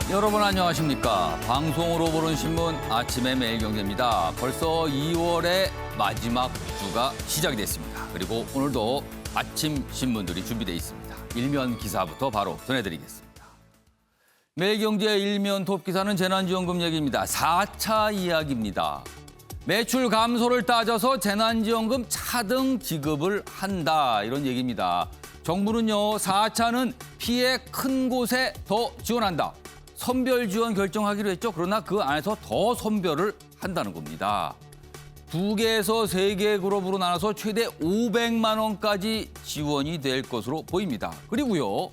여러분 안녕하십니까. 방송으로 보는 신문 아침의 매일경제입니다. 벌써 2월의 마지막 주가 시작이 됐습니다. 그리고 오늘도 아침 신문들이 준비되어 있습니다. 일면 기사부터 바로 전해드리겠습니다. 매일경제 일면 톱 기사는 재난지원금 얘기입니다. 4차 이야기입니다. 매출 감소를 따져서 재난지원금 차등 지급을 한다, 이런 얘기입니다. 정부는요, 4차는 피해 큰 곳에 더 지원한다. 선별 지원 결정하기로 했죠. 그러나 그 안에서 더 선별을 한다는 겁니다. 2개에서 3개 그룹으로 나눠서 최대 500만 원까지 지원이 될 것으로 보입니다. 그리고요,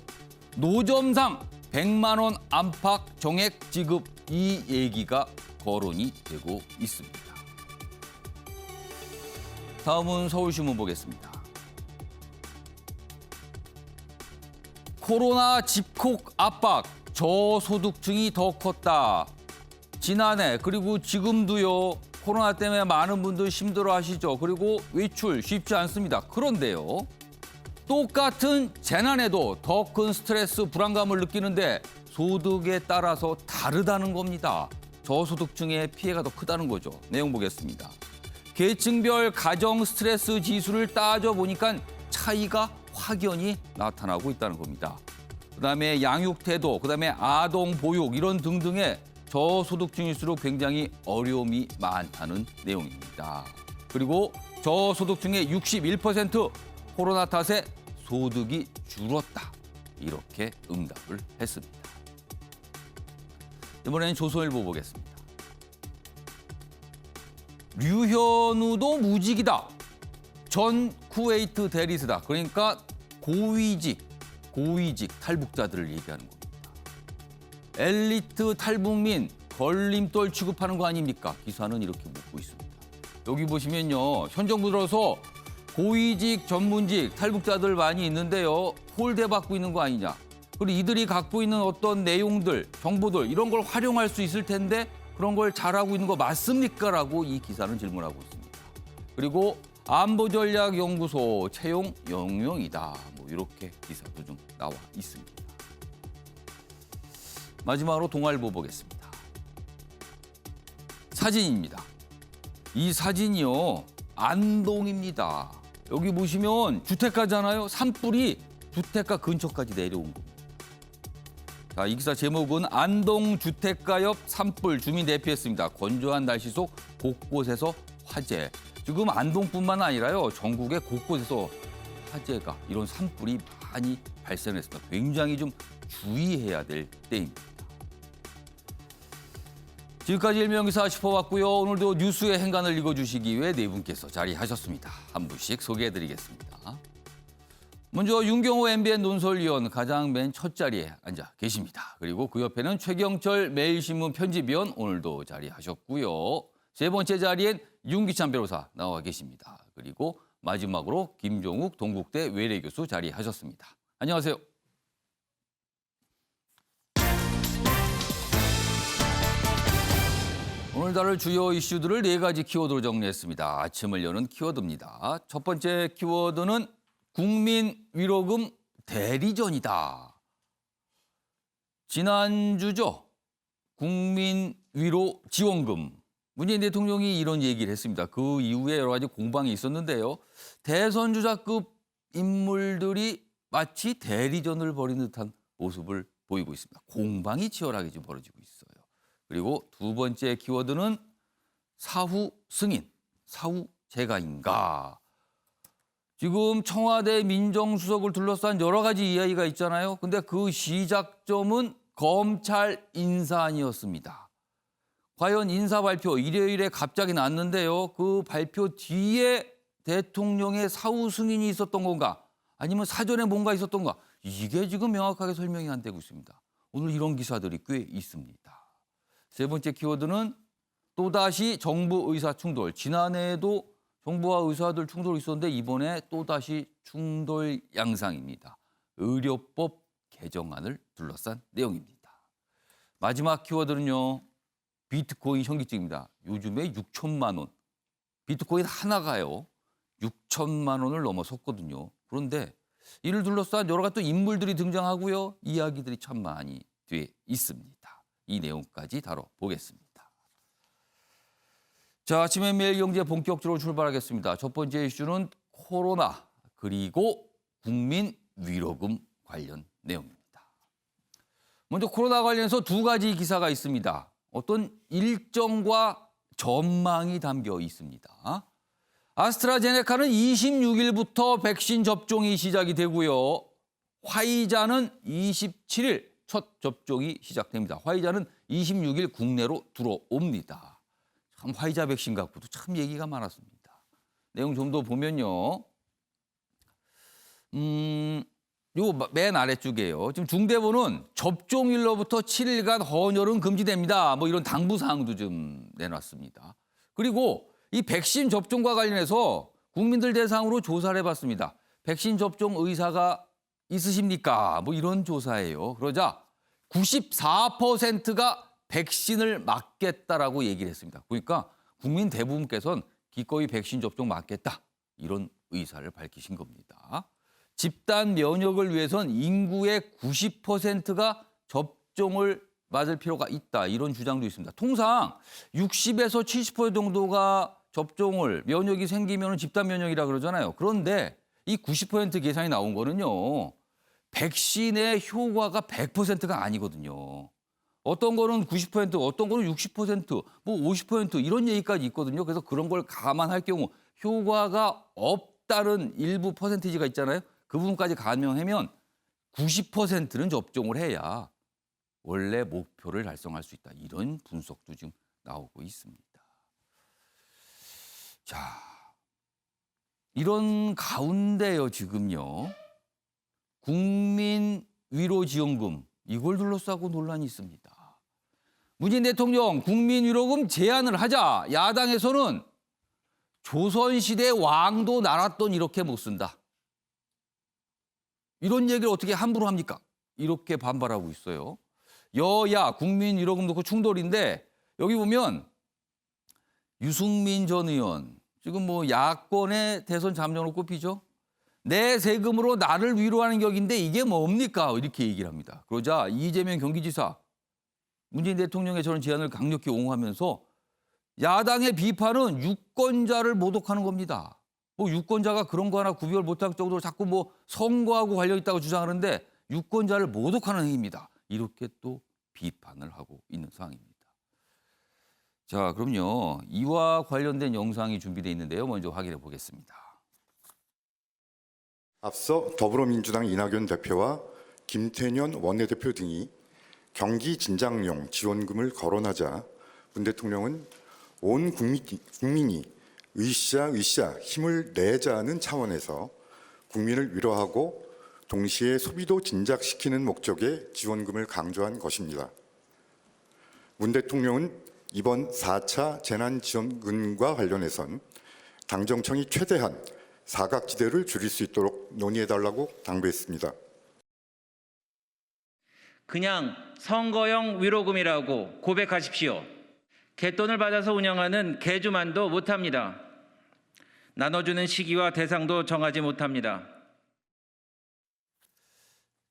노점상 100만 원 안팎 정액 지급, 이 얘기가 거론이 되고 있습니다. 다음은 서울신문 보겠습니다. 코로나 집콕 압박, 저소득층이 더 컸다. 지난해 그리고 지금도요, 코로나 때문에 많은 분들 힘들어하시죠. 그리고 외출 쉽지 않습니다. 그런데요, 똑같은 재난에도 더 큰 스트레스, 불안감을 느끼는데 소득에 따라서 다르다는 겁니다. 저소득층의 피해가 더 크다는 거죠. 내용 보겠습니다. 계층별 가정 스트레스 지수를 따져보니까 차이가 확연히 나타나고 있다는 겁니다. 그다음에 양육 태도, 그다음에 아동 보육 이런 등등의 저소득층일수록 굉장히 어려움이 많다는 내용입니다. 그리고 저소득층의 61% 코로나 탓에 소득이 줄었다, 이렇게 응답을 했습니다. 이번에는 조선일보 보겠습니다. 류현우도 무직이다. 전 쿠웨이트 대리스다. 그러니까 고위직 탈북자들을 얘기하는 겁니다. 엘리트 탈북민 걸림돌 취급하는 거 아닙니까? 기사는 이렇게 묻고 있습니다. 여기 보시면요, 현 정부 들어서 고위직, 전문직 탈북자들 많이 있는데요, 홀대받고 있는 거 아니냐. 그리고 이들이 갖고 있는 어떤 내용들, 정보들 이런 걸 활용할 수 있을 텐데 그런 걸 잘하고 있는 거 맞습니까? 라고 이 기사는 질문하고 있습니다. 그리고 안보전략연구소 채용 영용이다. 뭐 이렇게 기사도 좀 나와 있습니다. 마지막으로 동아일보 보겠습니다. 사진입니다. 이 사진이요, 안동입니다. 여기 보시면 주택가잖아요. 산불이 주택가 근처까지 내려온 겁니다. 자, 이 기사 제목은 안동 주택가 옆 산불 주민 대피했습니다. 건조한 날씨 속 곳곳에서 화재. 지금 안동뿐만 아니라요, 전국의 곳곳에서 화재가, 이런 산불이 많이 발생했습니다. 굉장히 좀 주의해야 될 때입니다. 지금까지 일명기사 짚어봤고요. 오늘도 뉴스의 행간을 읽어주시기 위해 네 분께서 자리하셨습니다. 한 분씩 소개해드리겠습니다. 먼저 윤경호 MBN 논설위원, 가장 맨 첫 자리에 앉아 계십니다. 그리고 그 옆에는 최경철 매일신문 편집위원, 오늘도 자리하셨고요. 세 번째 자리엔 윤기찬 변호사 나와 계십니다. 그리고 마지막으로 김종욱 동국대 외래교수 자리하셨습니다. 안녕하세요. 오늘 다룰 주요 이슈들을 4가지 키워드로 정리했습니다. 아침을 여는 키워드입니다. 첫 번째 키워드는 국민위로금 대리전이다. 지난주죠, 국민위로 지원금. 문재인 대통령이 이런 얘기를 했습니다. 그 이후에 여러 가지 공방이 있었는데요. 대선 주자급 인물들이 마치 대리전을 벌이는 듯한 모습을 보이고 있습니다. 공방이 치열하게 지금 벌어지고 있어요. 그리고 두 번째 키워드는 사후 승인, 사후 재가인가. 지금 청와대 민정수석을 둘러싼 여러 가지 이야기가 있잖아요. 근데 그 시작점은 검찰 인사안이었습니다. 과연 인사 발표 일요일에 갑자기 났는데요. 그 발표 뒤에 대통령의 사후 승인이 있었던 건가? 아니면 사전에 뭔가 있었던가? 이게 지금 명확하게 설명이 안 되고 있습니다. 오늘 이런 기사들이 꽤 있습니다. 세 번째 키워드는 또다시 정부 의사 충돌. 지난해에도 정부와 의사들 충돌이 있었는데 이번에 또다시 충돌 양상입니다. 의료법 개정안을 둘러싼 내용입니다. 마지막 키워드는요, 비트코인 현기증입니다. 요즘에 6천만 원. 비트코인 하나가요, 6천만 원을 넘어섰거든요. 그런데 이를 둘러싼 여러 가지 또 인물들이 등장하고요. 이야기들이 참 많이 돼 있습니다. 이 내용까지 다뤄보겠습니다. 자, 아침에 매일경제 본격적으로 출발하겠습니다. 첫 번째 이슈는 코로나 그리고 국민위로금 관련 내용입니다. 먼저 코로나 관련해서 두 가지 기사가 있습니다. 어떤 일정과 전망이 담겨 있습니다. 아스트라제네카는 26일부터 백신 접종이 시작이 되고요. 화이자는 27일 첫 접종이 시작됩니다. 화이자는 26일 국내로 들어옵니다. 참 화이자 백신 갖고도 참 얘기가 많았습니다. 내용 좀 더 보면요. 요 맨 아래쪽이에요. 지금 중대본은 접종일로부터 7일간 헌혈은 금지됩니다. 뭐 이런 당부 사항도 좀 내놨습니다. 그리고 이 백신 접종과 관련해서 국민들 대상으로 조사를 해봤습니다. 백신 접종 의사가 있으십니까? 뭐 이런 조사예요. 그러자 94%가 백신을 맞겠다라고 얘기를 했습니다. 그러니까 국민 대부분께서는 기꺼이 백신 접종 맞겠다. 이런 의사를 밝히신 겁니다. 집단 면역을 위해선 인구의 90%가 접종을 맞을 필요가 있다. 이런 주장도 있습니다. 통상 60에서 70% 정도가 접종을 면역이 생기면 집단 면역이라 그러잖아요. 그런데 이 90% 계산이 나온 거는요. 백신의 효과가 100%가 아니거든요. 어떤 거는 90%, 어떤 거는 60%, 뭐 50% 이런 얘기까지 있거든요. 그래서 그런 걸 감안할 경우 효과가 없다는 일부 퍼센티지가 있잖아요. 그 부분까지 가능하면 90%는 접종을 해야 원래 목표를 달성할 수 있다. 이런 분석도 지금 나오고 있습니다. 자, 이런 가운데요, 지금요. 국민위로지원금 이걸 둘러싸고 논란이 있습니다. 문재인 대통령 국민위로금 제한을 하자 야당에서는 조선시대 왕도 날았던 이렇게 못 쓴다. 이런 얘기를 어떻게 함부로 합니까? 이렇게 반발하고 있어요. 여야 국민위로금 놓고 충돌인데 여기 보면 유승민 전 의원 지금 뭐 야권의 대선 잠정으로 꼽히죠. 내 세금으로 나를 위로하는 격인데 이게 뭡니까? 이렇게 얘기를 합니다. 그러자 이재명 경기지사 문재인 대통령의 저런 제안을 강력히 옹호하면서 야당의 비판은 유권자를 모독하는 겁니다. 뭐 유권자가 그런 거 하나 구별 못할 정도로 자꾸 뭐 선거하고 관련 있다고 주장하는데 유권자를 모독하는 행위입니다. 이렇게 또 비판을 하고 있는 상황입니다. 자, 그럼요. 이와 관련된 영상이 준비되어 있는데요. 먼저 확인해 보겠습니다. 앞서 더불어민주당 이낙연 대표와 김태년 원내대표 등이 경기 진작용 지원금을 거론하자 문 대통령은 온 국민이 으쌰으쌰 힘을 내자는 차원에서 국민을 위로하고 동시에 소비도 진작시키는 목적의 지원금을 강조한 것입니다. 문 대통령은 이번 4차 재난지원금과 관련해선 당정청이 최대한 사각지대를 줄일 수 있도록 논의해달라고 당부했습니다. 그냥 선거용 위로금이라고 고백하십시오. 갯돈을 받아서 운영하는 개주만도 못합니다. 나눠주는 시기와 대상도 정하지 못합니다.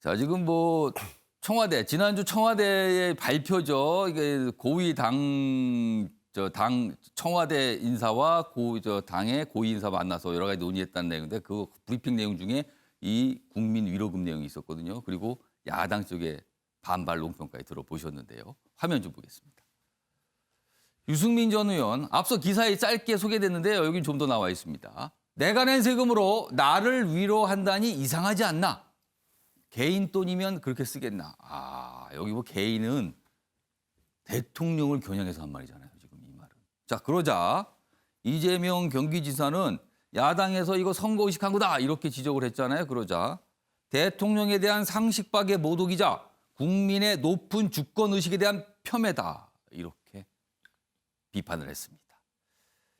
자, 지금 뭐 청와대 지난주 청와대의 발표죠. 이게 고위 당 청와대 인사와 당의 고위 인사 만나서 여러 가지 논의했다는 내용인데 그 브리핑 내용 중에 이 국민 위로금 내용이 있었거든요. 그리고 야당 쪽에 반발 논평까지 들어보셨는데요. 화면 좀 보겠습니다. 유승민 전 의원 앞서 기사에 짧게 소개됐는데요. 여기 좀 더 나와 있습니다. 내가 낸 세금으로 나를 위로한다니 이상하지 않나? 개인 돈이면 그렇게 쓰겠나? 아, 여기 뭐 개인은 대통령을 겨냥해서 한 말이잖아요. 지금 이 말은. 자, 그러자 이재명 경기지사는 야당에서 이거 선거 의식한 거다 이렇게 지적을 했잖아요. 그러자 대통령에 대한 상식 밖의 모독이자 국민의 높은 주권 의식에 대한 폄훼다 이렇게 비판을 했습니다.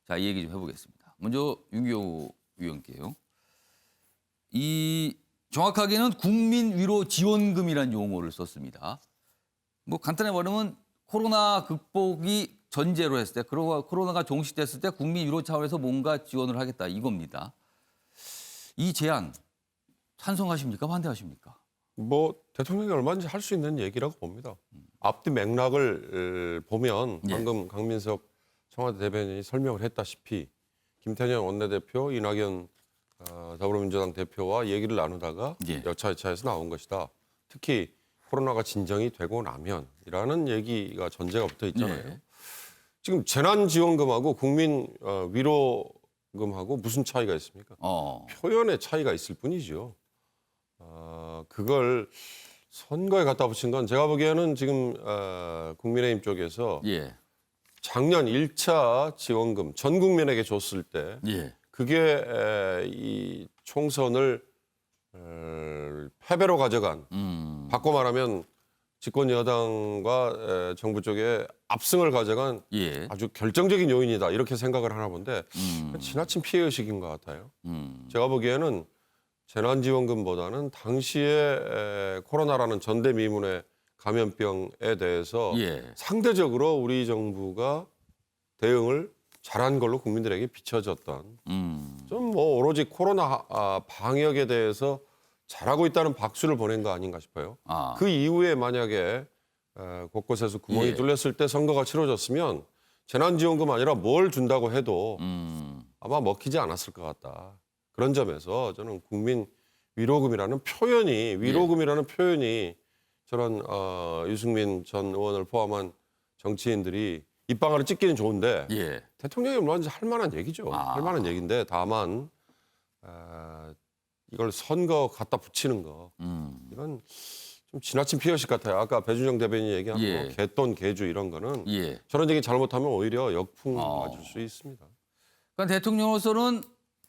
자, 이 얘기 좀 해보겠습니다. 먼저 윤기호 위원께요. 이 정확하게는 국민위로지원금이라는 용어를 썼습니다. 뭐 간단히 말하면 코로나 극복이 전제로 했을 때, 코로나가 종식됐을 때 국민위로 차원에서 뭔가 지원을 하겠다 이겁니다. 이 제안 찬성하십니까? 반대하십니까? 뭐 대통령이 얼마든지 할 수 있는 얘기라고 봅니다. 앞뒤 맥락을 보면 예. 방금 강민석 청와대 대변인이 설명을 했다시피 김태년 원내대표, 이낙연 더불어민주당 대표와 얘기를 나누다가 예. 여차여차해서 나온 것이다. 특히 코로나가 진정이 되고 나면이라는 얘기가 전제가 붙어 있잖아요. 예. 지금 재난지원금하고 국민 위로금하고 무슨 차이가 있습니까? 표현의 차이가 있을 뿐이죠. 그걸 선거에 갖다 붙인 건 제가 보기에는 지금 국민의힘 쪽에서 예. 작년 1차 지원금 전 국민에게 줬을 때 예. 그게 이 총선을 패배로 가져간 바꿔 말하면 집권 여당과 정부 쪽에 압승을 가져간 예. 아주 결정적인 요인이다 이렇게 생각을 하나 본데 지나친 피해의식인 것 같아요. 제가 보기에는 재난지원금보다는 당시에 코로나라는 전대미문의 감염병에 대해서 예. 상대적으로 우리 정부가 대응을 잘한 걸로 국민들에게 비춰졌던 좀 뭐 오로지 코로나 방역에 대해서 잘하고 있다는 박수를 보낸 거 아닌가 싶어요. 그 이후에 만약에 곳곳에서 구멍이 예. 뚫렸을 때 선거가 치러졌으면 재난지원금 아니라 뭘 준다고 해도 아마 먹히지 않았을 것 같다. 그런 점에서 저는 국민 위로금이라는 표현이 저런 유승민 전 의원을 포함한 정치인들이 입방아를 찍기는 좋은데 예. 대통령이 뭐든지 할 만한 얘기죠. 할 만한 얘기인데 다만 이걸 선거 갖다 붙이는 거 이건 좀 지나친 피해의식 같아요. 아까 배준영 대변인이 얘기한 예. 거 개돈 개주 이런 거는 예. 저런 얘기 잘못하면 오히려 역풍 맞을 수 있습니다. 그러니까 대통령으로서는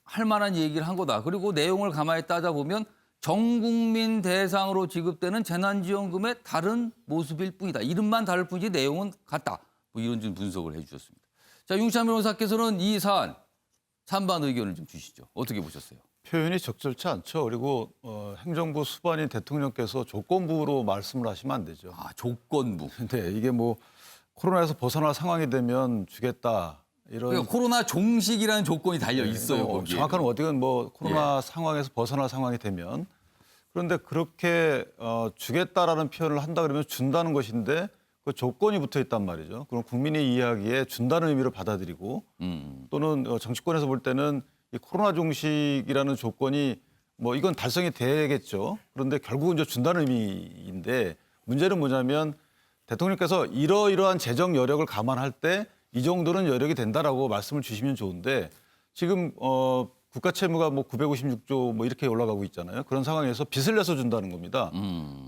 할 만한 얘기를 한 거다. 그리고 내용을 가만히 따져보면 전 국민 대상으로 지급되는 재난지원금의 다른 모습일 뿐이다. 이름만 다를 뿐이지 내용은 같다. 뭐 이런 좀 분석을 해 주셨습니다. 자, 윤찬 변호사께서는 이 사안 찬반 의견을 좀 주시죠. 어떻게 보셨어요? 표현이 적절치 않죠. 그리고 행정부 수반인 대통령께서 조건부로 말씀을 하시면 안 되죠. 조건부. 근데 이게 뭐 코로나에서 벗어날 상황이 되면 주겠다. 이런 그러니까 코로나 종식이라는 조건이 달려 있어요. 뭐 거기에. 정확한 워딩은 뭐 코로나 상황에서 벗어날 상황이 되면 그런데 그렇게 주겠다라는 표현을 한다 그러면 준다는 것인데 그 조건이 붙어 있단 말이죠. 그럼 국민이 이해하기에 준다는 의미를 받아들이고 또는 정치권에서 볼 때는 이 코로나 종식이라는 조건이 뭐 이건 달성이 되겠죠. 그런데 결국은 이제 준다는 의미인데 문제는 뭐냐면 대통령께서 이러이러한 재정 여력을 감안할 때 이 정도는 여력이 된다라고 말씀을 주시면 좋은데 지금 국가 채무가 뭐 956조 뭐 이렇게 올라가고 있잖아요. 그런 상황에서 빚을 내서 준다는 겁니다.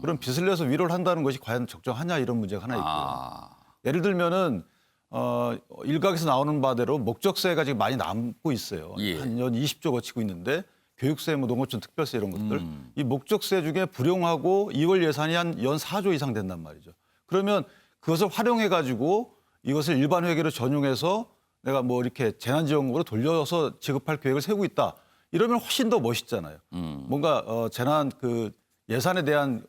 그럼 빚을 내서 위로를 한다는 것이 과연 적정하냐 이런 문제가 하나 있고요. 예를 들면은 일각에서 나오는 바대로 목적세가 지금 많이 남고 있어요. 예. 한 연 20조 거치고 있는데 교육세, 뭐 농어촌 특별세 이런 것들 이 목적세 중에 불용하고 2월 예산이 한 연 4조 이상 된단 말이죠. 그러면 그것을 활용해 가지고 이것을 일반 회계로 전용해서 내가 뭐 이렇게 재난지원금으로 돌려서 지급할 계획을 세우고 있다. 이러면 훨씬 더 멋있잖아요. 뭔가 재난 그 예산에 대한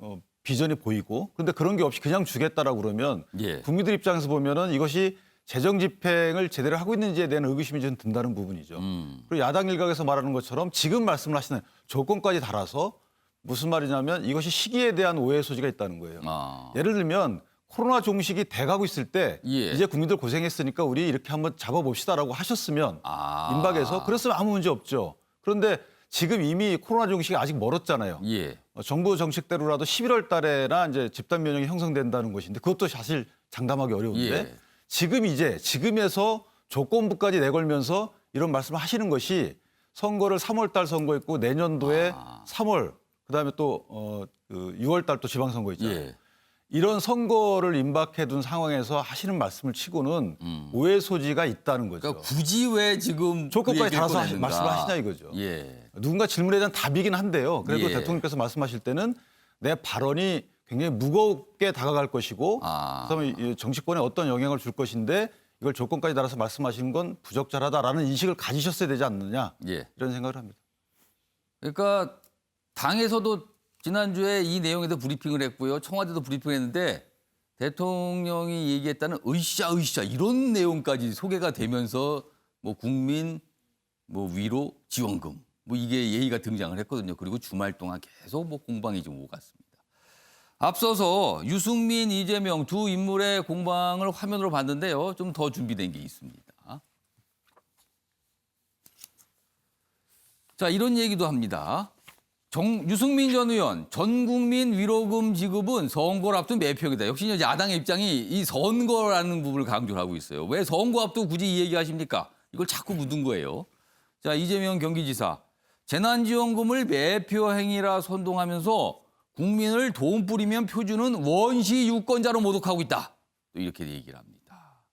비전이 보이고 그런데 그런 게 없이 그냥 주겠다라고 그러면 예. 국민들 입장에서 보면은 이것이 재정 집행을 제대로 하고 있는지에 대한 의구심이 좀 든다는 부분이죠. 그리고 야당 일각에서 말하는 것처럼 지금 말씀을 하시는 조건까지 달아서 무슨 말이냐면 이것이 시기에 대한 오해 소지가 있다는 거예요. 예를 들면 코로나 종식이 돼가고 있을 때 예. 이제 국민들 고생했으니까 우리 이렇게 한번 잡아봅시다라고 하셨으면 임박해서 그랬으면 아무 문제 없죠. 그런데 지금 이미 코로나 종식이 아직 멀었잖아요. 예. 정부 정책대로라도 11월 달에나 이제 집단 면역이 형성된다는 것인데 그것도 사실 장담하기 어려운데 예. 지금에서 조건부까지 내걸면서 이런 말씀을 하시는 것이 선거를 3월 달 선거했고 내년도에 3월 그다음에 또 6월 달 또 지방선거 있잖아요. 예. 이런 선거를 임박해둔 상황에서 하시는 말씀을 치고는 오해 소지가 있다는 거죠. 그러니까 굳이 왜 지금 조건까지 그 얘기를 달아서 꺼내는가. 말씀을 하시냐 이거죠. 예. 누군가 질문에 대한 답이긴 한데요. 그래도 예. 대통령께서 말씀하실 때는 내 발언이 굉장히 무겁게 다가갈 것이고 그다음에 이 정치권에 어떤 영향을 줄 것인데 이걸 조건까지 달아서 말씀하시는 건 부적절하다라는 인식을 가지셨어야 되지 않느냐 예. 이런 생각을 합니다. 그러니까 당에서도 지난주에 이 내용에 대해 브리핑을 했고요. 청와대도 브리핑을 했는데 대통령이 얘기했다는 으쌰 이런 내용까지 소개가 되면서 뭐 국민 뭐 위로 지원금 뭐 이게 예의가 등장을 했거든요. 그리고 주말 동안 계속 뭐 공방이 좀 오갔습니다. 앞서서 유승민, 이재명 두 인물의 공방을 화면으로 봤는데요. 좀 더 준비된 게 있습니다. 자, 이런 얘기도 합니다. 유승민 전 의원, 전 국민 위로금 지급은 선거를 앞둔 매표이다. 역시 이제 야당의 입장이 이 선거라는 부분을 강조를 하고 있어요. 왜 선거 앞두고 굳이 이 얘기하십니까? 이걸 자꾸 묻은 거예요. 자, 이재명 경기지사. 재난지원금을 매표 행위라 선동하면서 국민을 돈 뿌리면 표주는 원시 유권자로 모독하고 있다. 또 이렇게 얘기를 합니다.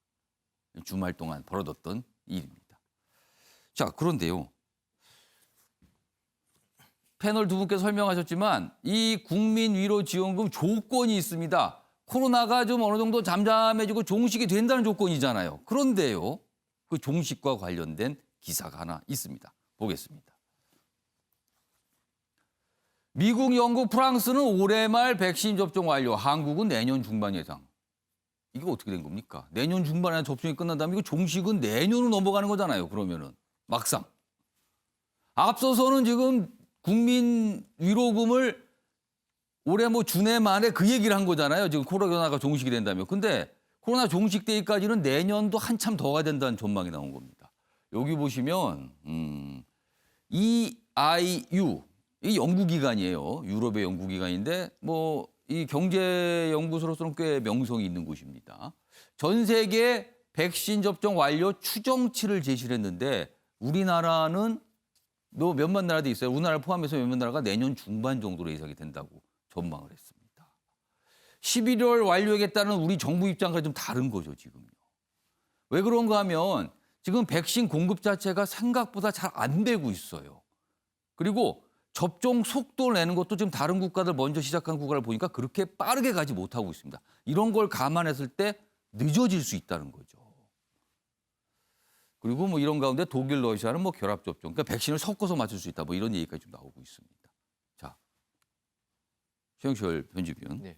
주말 동안 벌어졌던 일입니다. 자, 그런데요. 패널 두 분께서 설명하셨지만 이 국민 위로 지원금 조건이 있습니다. 코로나가 좀 어느 정도 잠잠해지고 종식이 된다는 조건이잖아요. 그런데요. 그 종식과 관련된 기사가 하나 있습니다. 보겠습니다. 미국, 영국, 프랑스는 올해 말 백신 접종 완료. 한국은 내년 중반 예상. 이게 어떻게 된 겁니까? 내년 중반에 접종이 끝난다면 이거 종식은 내년으로 넘어가는 거잖아요. 그러면은 막상. 앞서서는 지금 국민 위로금을 올해 뭐 주내 만에 그 얘기를 한 거잖아요. 지금 코로나가 종식이 된다면. 근데 코로나 종식 때까지는 내년도 한참 더 가야 된다는 전망이 나온 겁니다. 여기 보시면 EIU 이 연구기관이에요. 유럽의 연구기관인데 뭐 이 경제연구소로서는 꽤 명성이 있는 곳입니다. 전 세계 백신 접종 완료 추정치를 제시를 했는데 우리나라는 뭐 몇만 나라도 있어요. 우리나라를 포함해서 몇만 나라가 내년 중반 정도로 예상이 된다고 전망을 했습니다. 11월 완료하겠다는 우리 정부 입장과 좀 다른 거죠, 지금요. 왜 그런가 하면 지금 백신 공급 자체가 생각보다 잘 안 되고 있어요. 그리고 접종 속도를 내는 것도 지금 다른 국가들 먼저 시작한 국가를 보니까 그렇게 빠르게 가지 못하고 있습니다. 이런 걸 감안했을 때 늦어질 수 있다는 거죠. 그리고 뭐 이런 가운데 독일, 러시아는 뭐 결합 접종, 그러니까 백신을 섞어서 맞출 수 있다. 뭐 이런 얘기까지 좀 나오고 있습니다. 자, 최영철 편집위원. 네.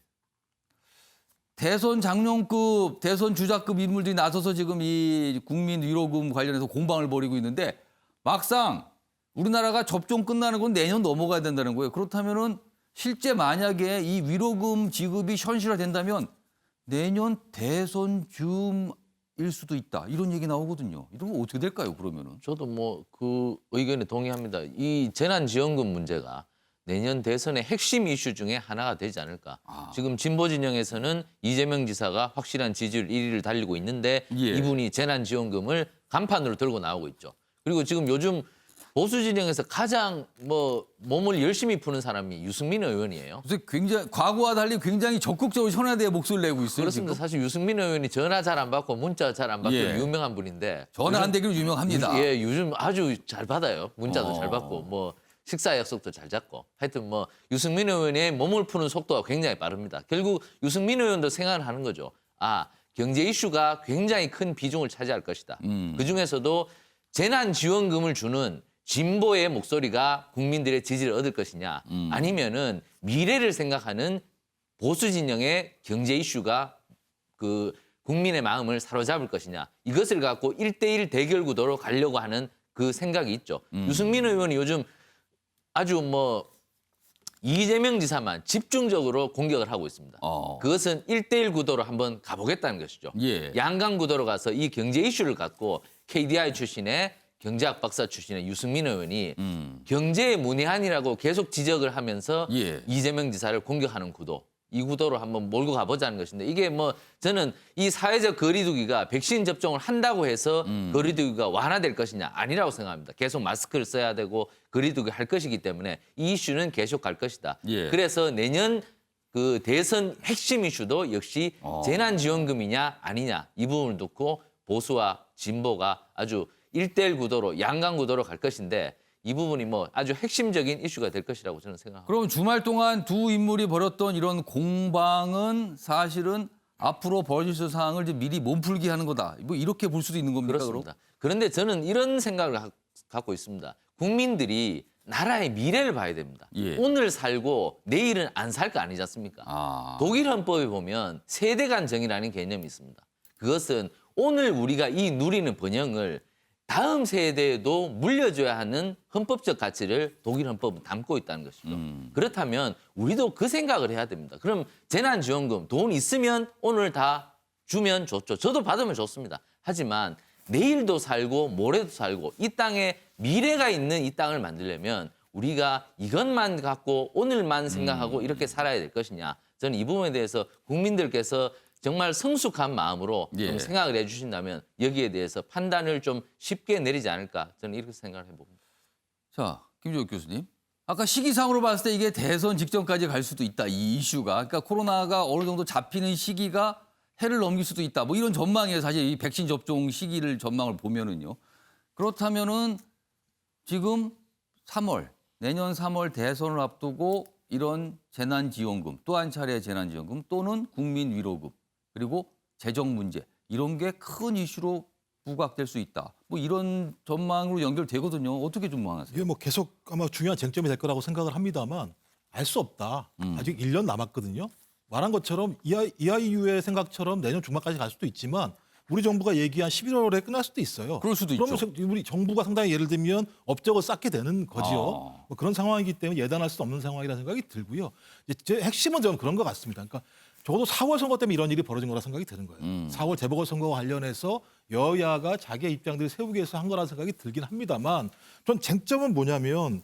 대선 장년급, 대선 주자급 인물들이 나서서 지금 이 국민 위로금 관련해서 공방을 벌이고 있는데 막상 우리나라가 접종 끝나는 건 내년 넘어가야 된다는 거예요. 그렇다면은 실제 만약에 이 위로금 지급이 현실화된다면 내년 대선 즈음일 수도 있다. 이런 얘기 나오거든요. 이러면 어떻게 될까요, 그러면은? 저도 뭐 그 의견에 동의합니다. 이 재난지원금 문제가 내년 대선의 핵심 이슈 중에 하나가 되지 않을까. 지금 진보 진영에서는 이재명 지사가 확실한 지지율 1위를 달리고 있는데 예. 이분이 재난지원금을 간판으로 들고 나오고 있죠. 그리고 지금 요즘 보수 진영에서 가장 뭐 몸을 열심히 푸는 사람이 유승민 의원이에요. 그래서 굉장히 과거와 달리 굉장히 적극적으로 현안에 대해 목소리를 내고 있어요. 그렇습니다. 지금. 사실 유승민 의원이 전화 잘 안 받고 문자 잘 안 받고 예. 유명한 분인데 전화 안 되기로 유명합니다. 예, 요즘 아주 잘 받아요. 문자도 잘 받고 뭐 식사 약속도 잘 잡고 하여튼 뭐 유승민 의원의 몸을 푸는 속도가 굉장히 빠릅니다. 결국 유승민 의원도 생각을 하는 거죠. 아, 경제 이슈가 굉장히 큰 비중을 차지할 것이다. 그중에서도 재난지원금을 주는 진보의 목소리가 국민들의 지지를 얻을 것이냐 아니면은 미래를 생각하는 보수 진영의 경제 이슈가 그 국민의 마음을 사로잡을 것이냐 이것을 갖고 1대1 대결 구도로 가려고 하는 그 생각이 있죠. 유승민 의원이 요즘 아주 뭐 이재명 지사만 집중적으로 공격을 하고 있습니다. 그것은 1대1 구도로 한번 가보겠다는 것이죠. 예. 양강 구도로 가서 이 경제 이슈를 갖고 KDI 출신의 경제학 박사 출신의 유승민 의원이 경제의 문외한이라고 계속 지적을 하면서 예. 이재명 지사를 공격하는 구도. 이 구도로 한번 몰고 가보자는 것인데 이게 뭐 저는 이 사회적 거리두기가 백신 접종을 한다고 해서 거리두기가 완화될 것이냐 아니라고 생각합니다. 계속 마스크를 써야 되고 거리두기 할 것이기 때문에 이 이슈는 계속 갈 것이다. 예. 그래서 내년 그 대선 핵심 이슈도 역시 재난지원금이냐 아니냐 이 부분을 놓고 보수와 진보가 아주 1대1 구도로 양강 구도로 갈 것인데 이 부분이 뭐 아주 핵심적인 이슈가 될 것이라고 저는 생각합니다. 그럼 주말 동안 두 인물이 벌였던 이런 공방은 사실은 앞으로 벌어질 사항을 이제 미리 몸풀기 하는 거다. 뭐 이렇게 볼 수도 있는 겁니까? 그렇습니다. 그런데 저는 이런 생각을 갖고 있습니다. 국민들이 나라의 미래를 봐야 됩니다. 예. 오늘 살고 내일은 안 살 거 아니지 않습니까? 독일 헌법에 보면 세대 간 정의라는 개념이 있습니다. 그것은 오늘 우리가 이 누리는 번영을 다음 세대에도 물려줘야 하는 헌법적 가치를 독일 헌법은 담고 있다는 것이죠. 그렇다면 우리도 그 생각을 해야 됩니다. 그럼 재난지원금 돈 있으면 오늘 다 주면 좋죠. 저도 받으면 좋습니다. 하지만 내일도 살고 모레도 살고 이 땅에 미래가 있는 이 땅을 만들려면 우리가 이것만 갖고 오늘만 생각하고 이렇게 살아야 될 것이냐. 저는 이 부분에 대해서 국민들께서 정말 성숙한 마음으로 예. 좀 생각을 해주신다면 여기에 대해서 판단을 좀 쉽게 내리지 않을까 저는 이렇게 생각을 해봅니다. 자, 김종욱 교수님. 아까 시기상으로 봤을 때 이게 대선 직전까지 갈 수도 있다. 이 이슈가. 그러니까 코로나가 어느 정도 잡히는 시기가 해를 넘길 수도 있다. 뭐 이런 전망이에요. 사실 이 백신 접종 시기를 전망을 보면은요. 그렇다면은 지금 3월, 내년 3월 대선을 앞두고 이런 재난지원금, 또 한 차례의 재난지원금 또는 국민위로금 그리고 재정 문제 이런 게 큰 이슈로 부각될 수 있다. 뭐 이런 전망으로 연결되거든요. 어떻게 전망하세요? 이게 뭐 계속 아마 중요한 쟁점이 될 거라고 생각을 합니다만 알 수 없다. 아직 1년 남았거든요. 말한 것처럼 EIU의 생각처럼 내년 중반까지 갈 수도 있지만 우리 정부가 얘기한 11월에 끝날 수도 있어요. 그럴 수도 그러면 있죠. 우리 정부가 상당히 예를 들면 업적을 쌓게 되는 거지요. 아. 뭐 그런 상황이기 때문에 예단할 수 없는 상황이라는 생각이 들고요. 이제 제 핵심은 저는 그런 것 같습니다. 그러니까 적어도 4월 선거 때문에 이런 일이 벌어진 거라 생각이 드는 거예요. 4월 재보궐선거와 관련해서 여야가 자기의 입장들을 세우기 위해서 한 거라는 생각이 들긴 합니다만 전 쟁점은 뭐냐면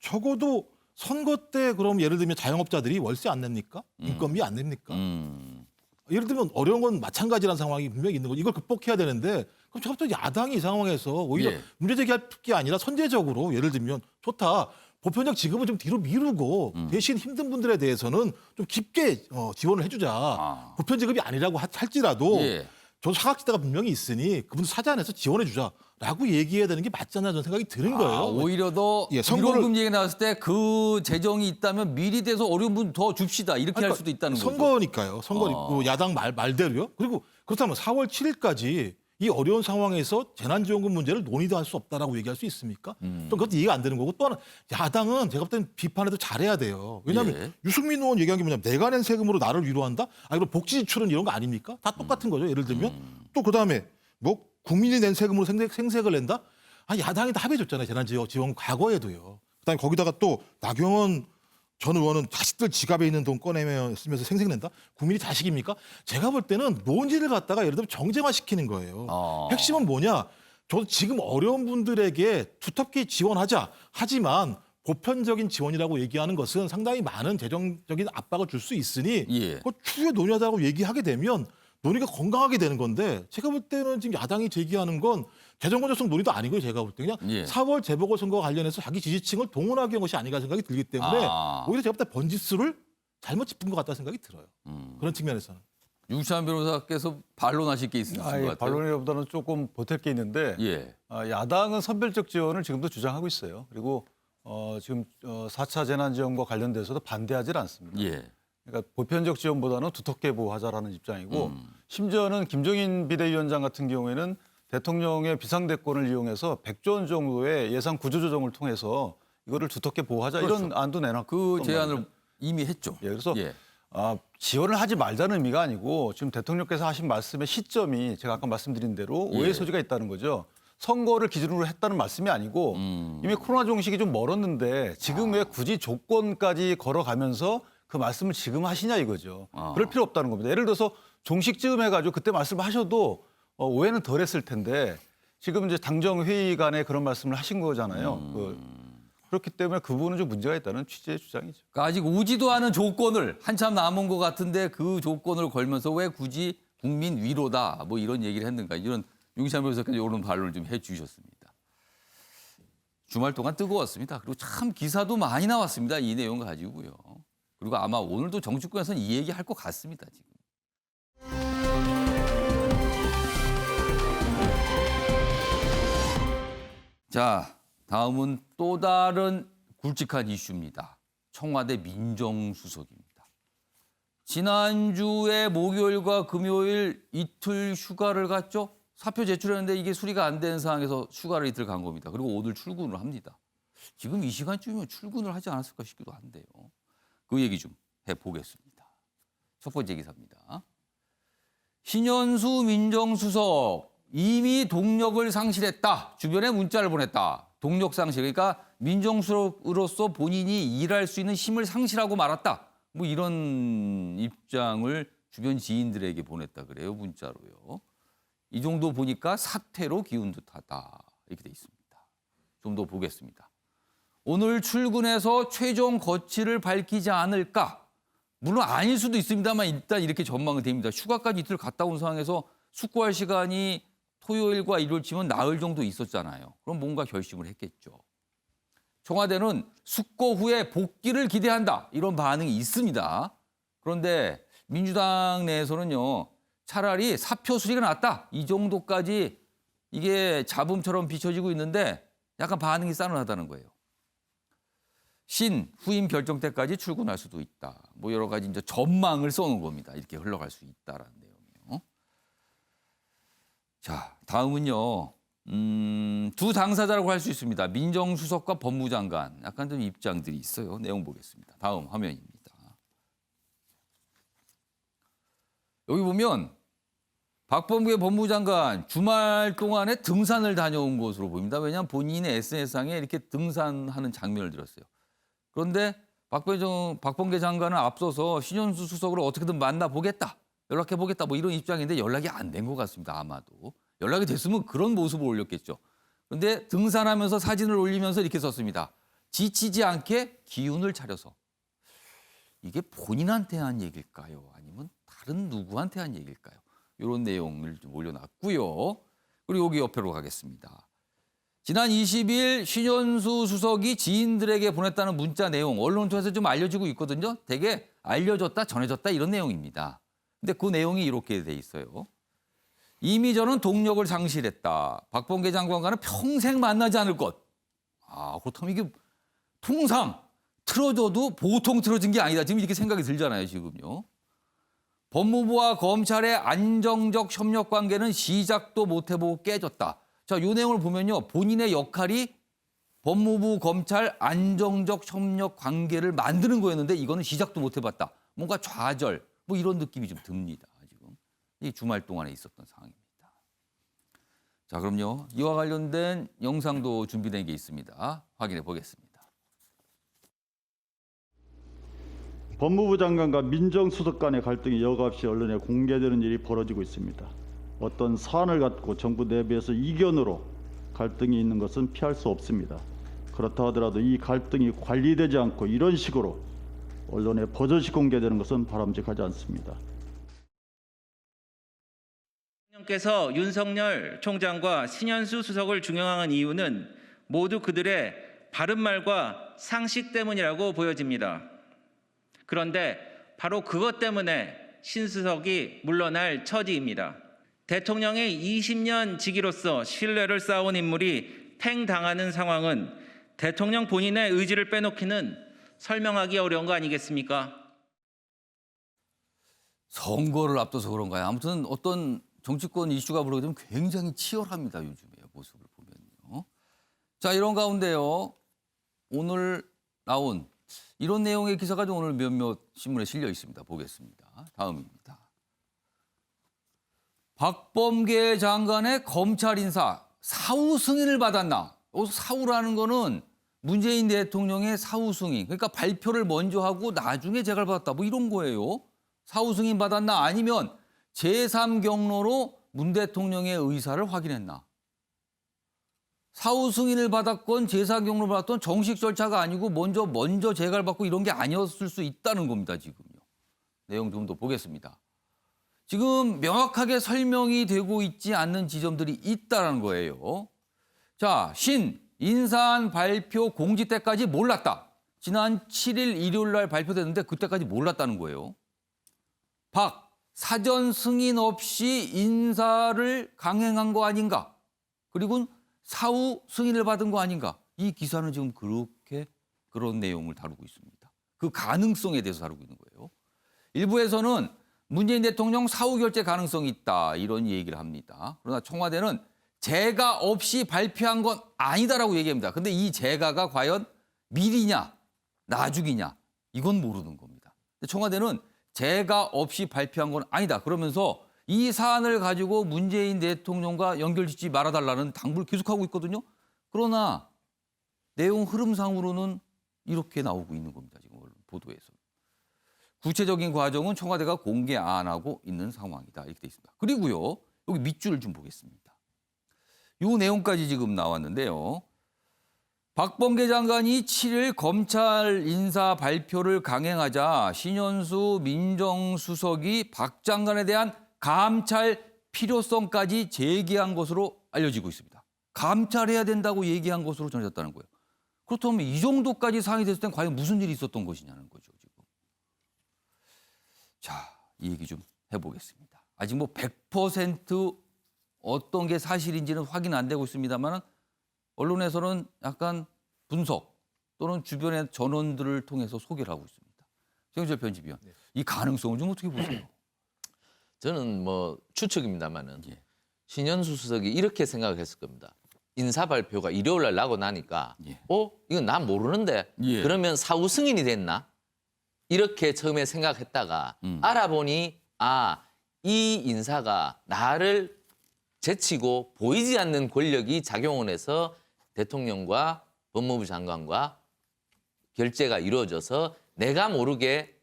적어도 선거 때 그럼 예를 들면 자영업자들이 월세 안 냅니까? 인건비 안 냅니까? 예를 들면 어려운 건 마찬가지라는 상황이 분명히 있는 거죠. 이걸 극복해야 되는데 그럼 갑자기 야당이 이 상황에서 오히려 예. 문제 제기할 게 아니라 선제적으로 예를 들면 좋다. 보편적 지급을 좀 뒤로 미루고 대신 힘든 분들에 대해서는 좀 깊게 지원을 해주자. 보편 지급이 아니라고 할지라도 예. 저 사각지대가 분명히 있으니 그분들 사전에서 지원해주자라고 얘기해야 되는 게 맞지 않나 저는 생각이 드는 거예요. 오히려 더 예, 선거를- 위로금 얘기 나왔을 때 그 재정이 있다면 미리 돼서 어려운 분 더 줍시다. 이렇게 할 수도 있다는 거죠. 선거니까요. 선거 야당 말대로요. 그리고 그렇다면 4월 7일까지 이 어려운 상황에서 재난지원금 문제를 논의도 할 수 없다라고 얘기할 수 있습니까? 좀 그것도 이해가 안 되는 거고 또 하나 야당은 제가 볼 때는 비판해도 잘해야 돼요. 왜냐하면 예. 유승민 의원 얘기한 게 뭐냐면 내가 낸 세금으로 나를 위로한다? 아, 그럼 복지 지출은 이런 거 아닙니까? 다 똑같은 거죠. 예를 들면 또 그다음에 뭐 국민이 낸 세금으로 생색을 낸다? 아, 야당이 다 합의해줬잖아요. 재난지원 과거에도요. 그다음에 거기다가 또 나경원 전 의원은 자식들 지갑에 있는 돈 꺼내면 쓰면서 생색낸다? 국민이 자식입니까? 제가 볼 때는 논지를 갖다가 예를 들면 정쟁화시키는 거예요. 핵심은 뭐냐? 저도 지금 어려운 분들에게 두텁게 지원하자. 하지만 보편적인 지원이라고 얘기하는 것은 상당히 많은 재정적인 압박을 줄 수 있으니 예. 추후에 논의하자고 얘기하게 되면 논의가 건강하게 되는 건데 제가 볼 때는 지금 야당이 제기하는 건 재정 건전성 논의도 아니고요. 제가 볼 때 그냥 예. 4월 재보궐선거와 관련해서 자기 지지층을 동원하기 위한 것이 아닌가 생각이 들기 때문에 오히려 제가 볼 때 번지수를 잘못 짚은 것 같다는 생각이 들어요. 그런 측면에서는. 유시환 변호사께서 반론하실 게 있으신 것 같아요. 반론이보다는 조금 보탤 게 있는데 예. 야당은 선별적 지원을 지금도 주장하고 있어요. 그리고 지금 4차 재난지원과 관련돼서도 반대하지 않습니다. 예. 그러니까 보편적 지원보다는 두텁게 보호하자라는 입장이고 심지어는 김종인 비대위원장 같은 경우에는 대통령의 비상대권을 이용해서 100조 원 정도의 예산 구조조정을 통해서 이거를 두텁게 보호하자 이런 안도 내놨고 그 제안을 이미 했죠. 예, 그래서 예. 지원을 하지 말자는 의미가 아니고 지금 대통령께서 하신 말씀의 시점이 제가 아까 말씀드린 대로 오해 소지가 있다는 거죠. 선거를 기준으로 했다는 말씀이 아니고 이미 코로나 종식이 좀 멀었는데 지금 왜 굳이 조건까지 걸어가면서 그 말씀을 지금 하시냐 이거죠. 그럴 필요 없다는 겁니다. 예를 들어서 종식쯤 해가지고 그때 말씀하셔도 오해는 덜했을 텐데 지금 이제 당정 회의 간에 그런 말씀을 하신 거잖아요. 그렇기 때문에 그 부분은 좀 문제가 있다는 취지의 주장이죠. 그러니까 아직 오지도 않은 조건을 한참 남은 것 같은데 그 조건을 걸면서 왜 굳이 국민 위로다 뭐 이런 얘기를 했는가 이런 윤시환 변호사께서 이런 반론을 좀 해주셨습니다. 주말 동안 뜨거웠습니다. 그리고 참 기사도 많이 나왔습니다. 이 내용 가지고요. 그리고 아마 오늘도 정치권에서는 이 얘기 할 것 같습니다. 지금. 자, 다음은 또 다른 굵직한 이슈입니다. 청와대 민정수석입니다. 지난주에 목요일과 금요일 이틀 휴가를 갔죠. 사표 제출했는데 이게 수리가 안 된 상황에서 휴가를 이틀 간 겁니다. 그리고 오늘 출근을 합니다. 지금 이 시간쯤이면 출근을 하지 않았을까 싶기도 한데요. 그 얘기 좀 해보겠습니다. 첫 번째 기사입니다. 신현수 민정수석 이미 동력을 상실했다. 주변에 문자를 보냈다. 동력 상실. 그러니까 민정수석으로서 본인이 일할 수 있는 힘을 상실하고 말았다. 뭐 이런 입장을 주변 지인들에게 보냈다 그래요. 문자로요. 이 정도 보니까 사퇴로 기운 듯하다. 이렇게 돼 있습니다. 좀 더 보겠습니다. 오늘 출근해서 최종 거취를 밝히지 않을까? 물론 아닐 수도 있습니다만 일단 이렇게 전망은 됩니다. 휴가까지 이틀 갔다 온 상황에서 숙고할 시간이 토요일과 일요일 치면 나흘 정도 있었잖아요. 그럼 뭔가 결심을 했겠죠. 청와대는 숙고 후에 복귀를 기대한다. 이런 반응이 있습니다. 그런데 민주당 내에서는요. 차라리 사표 수리가 낫다. 이 정도까지 이게 잡음처럼 비춰지고 있는데 약간 반응이 싸늘하다는 거예요. 신 후임 결정 때까지 출근할 수도 있다. 뭐 여러 가지 이제 전망을 써놓은 겁니다. 이렇게 흘러갈 수 있다라는 내용이요. 자, 다음은요. 두 당사자라고 할 수 있습니다. 민정수석과 법무장관. 약간 좀 입장들이 있어요. 내용 보겠습니다. 다음 화면입니다. 여기 보면 박범계 법무장관 주말 동안에 등산을 다녀온 것으로 보입니다. 왜냐하면 본인의 SNS상에 이렇게 등산하는 장면을 들었어요. 그런데 박범계 장관은 앞서서 신현수 수석을 어떻게든 만나보겠다, 연락해보겠다 뭐 이런 입장인데 연락이 안 된 것 같습니다. 아마도. 연락이 됐으면 그런 모습을 올렸겠죠. 그런데 등산하면서 사진을 올리면서 이렇게 썼습니다. 지치지 않게 기운을 차려서. 이게 본인한테 한 얘기일까요? 아니면 다른 누구한테 한 얘기일까요? 이런 내용을 좀 올려놨고요. 그리고 여기 옆으로 가겠습니다. 지난 20일 신현수 수석이 지인들에게 보냈다는 문자 내용 언론 통해서 좀 알려지고 있거든요. 되게 알려졌다, 전해졌다 이런 내용입니다. 근데 그 내용이 이렇게 돼 있어요. 이미 저는 동력을 상실했다. 박범계 장관과는 평생 만나지 않을 것. 아, 그렇다면 이게 통상 틀어져도 보통 틀어진 게 아니다. 지금 이렇게 생각이 들잖아요, 지금요. 법무부와 검찰의 안정적 협력 관계는 시작도 못 해보고 깨졌다. 자, 이 내용을 보면요. 본인의 역할이 법무부, 검찰 안정적 협력 관계를 만드는 거였는데 이거는 시작도 못 해봤다. 뭔가 좌절, 뭐 이런 느낌이 좀 듭니다. 지금 이 주말 동안에 있었던 상황입니다. 자, 그럼요. 이와 관련된 영상도 준비된 게 있습니다. 확인해 보겠습니다. 법무부 장관과 민정수석 간의 갈등이 여과없이 언론에 공개되는 일이 벌어지고 있습니다. 어떤 사안을 갖고 정부 내부에서 이견으로 갈등이 있는 것은 피할 수 없습니다. 그렇다 하더라도 이 갈등이 관리되지 않고 이런 식으로 언론에 버젓이 공개되는 것은 바람직하지 않습니다. 대통령께서 윤석열 총장과 신현수 수석을 중용한 이유는 모두 그들의 바른말과 상식 때문이라고 보여집니다. 그런데 바로 그것 때문에 신 수석이 물러날 처지입니다. 대통령의 20년 직위로서 신뢰를 쌓아온 인물이 팽당하는 상황은 대통령 본인의 의지를 빼놓기는 설명하기 어려운 거 아니겠습니까? 선거를 앞둬서 그런가요? 아무튼 어떤 정치권 이슈가 불어오면 굉장히 치열합니다. 요즘에 모습을 보면요. 자, 이런 가운데요. 오늘 나온 이런 내용의 기사가 오늘 몇몇 신문에 실려 있습니다. 보겠습니다. 다음입니다. 박범계 장관의 검찰 인사 사후 승인을 받았나? 사후라는 거는 문재인 대통령의 사후 승인. 그러니까 발표를 먼저 하고 나중에 재가를 받았다. 뭐 이런 거예요. 사후 승인 받았나? 아니면 제3경로로 문 대통령의 의사를 확인했나? 사후 승인을 받았건 제3경로를 받았던 정식 절차가 아니고 먼저 재가를 받고 이런 게 아니었을 수 있다는 겁니다. 지금요. 내용 좀 더 보겠습니다. 지금 명확하게 설명이 되고 있지 않는 지점들이 있다는 거예요. 자, 신 인사안 발표 공지 때까지 몰랐다. 지난 7일 일요일 날 발표됐는데 그때까지 몰랐다는 거예요. 박 사전 승인 없이 인사를 강행한 거 아닌가? 그리고 사후 승인을 받은 거 아닌가? 이 기사는 지금 그런 내용을 다루고 있습니다. 그 가능성에 대해서 다루고 있는 거예요. 일부에서는 문재인 대통령 사후 결재 가능성이 있다 이런 얘기를 합니다. 그러나 청와대는 재가 없이 발표한 건 아니다라고 얘기합니다. 근데 이 재가가 과연 미리냐 나중이냐 이건 모르는 겁니다. 근데 청와대는 재가 없이 발표한 건 아니다. 그러면서 이 사안을 가지고 문재인 대통령과 연결짓지 말아달라는 당부를 계속하고 있거든요. 그러나 내용 흐름상으로는 이렇게 나오고 있는 겁니다. 지금 보도에서. 구체적인 과정은 청와대가 공개 안 하고 있는 상황이다. 이렇게 돼 있습니다. 그리고요. 여기 밑줄을 좀 보겠습니다. 이 내용까지 지금 나왔는데요. 박범계 장관이 7일 검찰 인사 발표를 강행하자 신현수 민정수석이 박 장관에 대한 감찰 필요성까지 제기한 것으로 알려지고 있습니다. 감찰해야 된다고 얘기한 것으로 전해졌다는 거예요. 그렇다면 이 정도까지 상황이 됐을 땐 과연 무슨 일이 있었던 것이냐는 거죠. 지금. 자, 이 얘기 좀 해보겠습니다. 아직 뭐 100% 어떤 게 사실인지는 확인 안 되고 있습니다만 언론에서는 약간 분석 또는 주변의 전원들을 통해서 소개를 하고 있습니다. 정영철 편집위원, 이 가능성을 좀 어떻게 보세요? 저는 뭐 추측입니다만은 예. 신현수 수석이 이렇게 생각을 했을 겁니다. 인사 발표가 일요일 날 나고 나니까 예. 이건 난 모르는데 예. 그러면 사후 승인이 됐나? 이렇게 처음에 생각했다가 알아보니 이 인사가 나를 제치고 보이지 않는 권력이 작용을 해서 대통령과 법무부 장관과 결재가 이루어져서 내가 모르게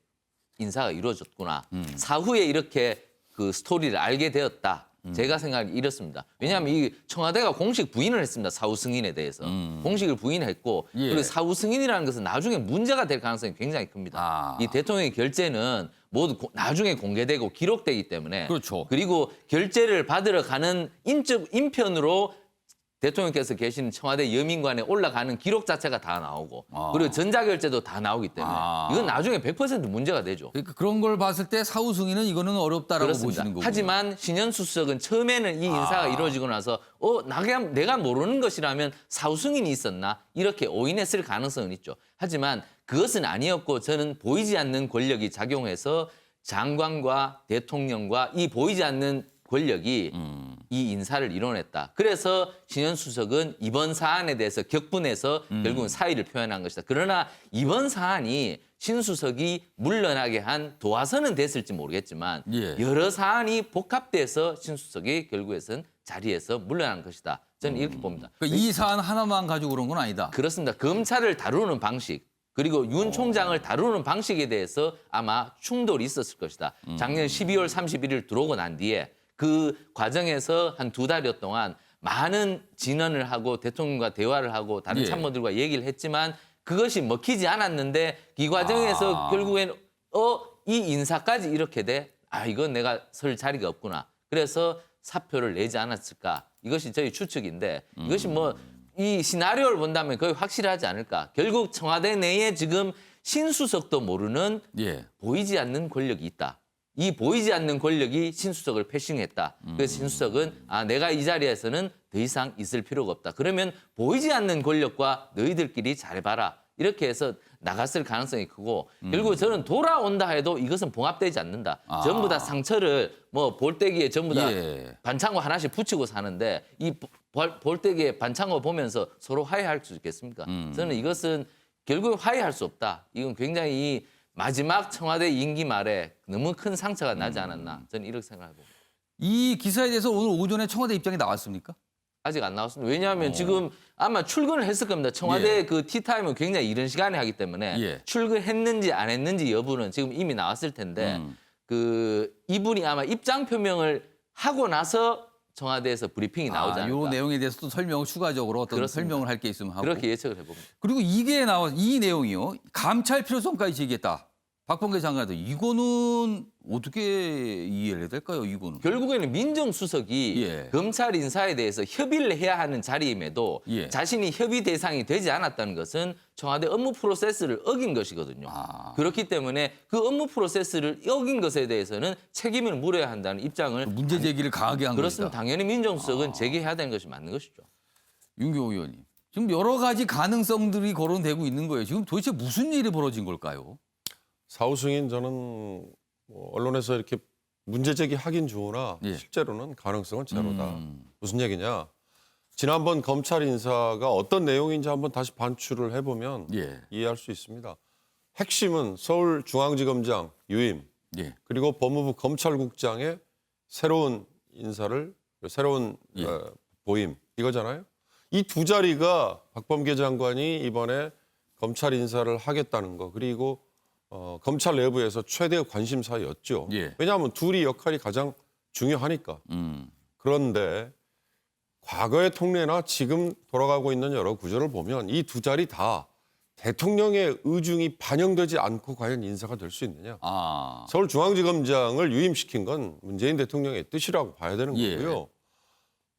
인사가 이루어졌구나. 사후에 이렇게 그 스토리를 알게 되었다. 제가 생각하기 이렇습니다. 왜냐하면 이 청와대가 공식 부인을 했습니다. 사후 승인에 대해서. 공식을 부인했고 예. 그리고 사후 승인이라는 것은 나중에 문제가 될 가능성이 굉장히 큽니다. 이 대통령의 결재는 모두 나중에 공개되고 기록되기 때문에 그렇죠. 그리고 결재를 받으러 가는 인편으로 대통령께서 계신 청와대 여민관에 올라가는 기록 자체가 다 나오고 그리고 전자결제도 다 나오기 때문에 이건 나중에 100% 문제가 되죠. 그러니까 그런 걸 봤을 때 사후 승인은 이거는 어렵다라고 그렇습니다. 보시는 거고. 하지만 신현수 수석은 처음에는 이 인사가 이루어지고 나서 내가 모르는 것이라면 사후 승인이 있었나 이렇게 오인했을 가능성은 있죠. 하지만 그것은 아니었고 저는 보이지 않는 권력이 작용해서 장관과 대통령과 이 보이지 않는 권력이 이 인사를 이뤄냈다. 그래서 신현수 수석은 이번 사안에 대해서 격분해서 결국은 사의를 표현한 것이다. 그러나 이번 사안이 신 수석이 물러나게 한 도화선은 됐을지 모르겠지만 예. 여러 사안이 복합돼서 신 수석이 결국에선 자리에서 물러난 것이다. 저는 이렇게 봅니다. 그러니까 이 사안 하나만 가지고 그런 건 아니다. 그렇습니다. 검찰을 다루는 방식 그리고 윤 총장을 다루는 방식에 대해서 아마 충돌이 있었을 것이다. 작년 12월 31일 들어오고 난 뒤에 그 과정에서 한 2달여 동안 많은 진언을 하고 대통령과 대화를 하고 다른 예. 참모들과 얘기를 했지만 그것이 먹히지 않았는데 이 과정에서 결국엔 이 인사까지 이렇게 돼? 이건 내가 설 자리가 없구나. 그래서 사표를 내지 않았을까? 이것이 저희 추측인데 이것이 뭐 이 시나리오를 본다면 거의 확실하지 않을까? 결국 청와대 내에 지금 신수석도 모르는 예. 보이지 않는 권력이 있다. 이 보이지 않는 권력이 신수석을 패싱했다. 그래서 신수석은 내가 이 자리에서는 더 이상 있을 필요가 없다. 그러면 보이지 않는 권력과 너희들끼리 잘해봐라. 이렇게 해서 나갔을 가능성이 크고 결국 저는 돌아온다 해도 이것은 봉합되지 않는다. 전부 다 상처를 뭐 볼때기에 전부 다 예. 반창고 하나씩 붙이고 사는데 이 볼때기에 반창고 보면서 서로 화해할 수 있겠습니까? 저는 이것은 결국 화해할 수 없다. 이건 굉장히 이 마지막 청와대 임기 말에 너무 큰 상처가 나지 않았나. 저는 이렇게 생각합니다. 이 기사에 대해서 오늘 오전에 청와대 입장이 나왔습니까? 아직 안 나왔습니다. 왜냐하면 지금 아마 출근을 했을 겁니다. 청와대 예. 그 티타임은 굉장히 이른 시간에 하기 때문에 예. 출근했는지 안 했는지 여부는 지금 이미 나왔을 텐데 그 이분이 아마 입장 표명을 하고 나서 청와대에서 브리핑이 나오지 않을까. 이 내용에 대해서 또 설명을 추가적으로 어떤 그렇습니다. 설명을 할 게 있으면 하고. 그렇게 예측을 해봅니다. 그리고 이게 이 내용이요. 감찰 필요성까지 제기했다. 박범계 장관도 이거는 어떻게 이해를 해야 될까요? 이거는. 결국에는 민정수석이 예. 검찰 인사에 대해서 협의를 해야 하는 자리임에도 예. 자신이 협의 대상이 되지 않았다는 것은 청와대 업무 프로세스를 어긴 것이거든요. 그렇기 때문에 그 업무 프로세스를 어긴 것에 대해서는 책임을 물어야 한다는 입장을 문제 제기를 강하게 한 그렇습니다. 것이다. 당연히 민정수석은 제기해야 되는 것이 맞는 것이죠. 윤경호 의원님. 지금 여러 가지 가능성들이 거론되고 있는 거예요. 지금 도대체 무슨 일이 벌어진 걸까요? 사후 승인 저는 뭐 언론에서 이렇게 문제 제기하긴 좋으나 예. 실제로는 가능성은 제로다. 무슨 얘기냐? 지난번 검찰 인사가 어떤 내용인지 한번 다시 반추를 해보면 예. 이해할 수 있습니다. 핵심은 서울중앙지검장 유임 예. 그리고 법무부 검찰국장의 새로운 인사를 새로운 예. 보임 이거잖아요. 이 두 자리가 박범계 장관이 이번에 검찰 인사를 하겠다는 거 그리고 검찰 내부에서 최대 관심사였죠. 예. 왜냐하면 둘이 역할이 가장 중요하니까. 그런데 과거의 통례나 지금 돌아가고 있는 여러 구조를 보면 이 두 자리 다 대통령의 의중이 반영되지 않고 과연 인사가 될 수 있느냐. 아, 서울중앙지검장을 유임시킨 건 문재인 대통령의 뜻이라고 봐야 되는 예. 거고요.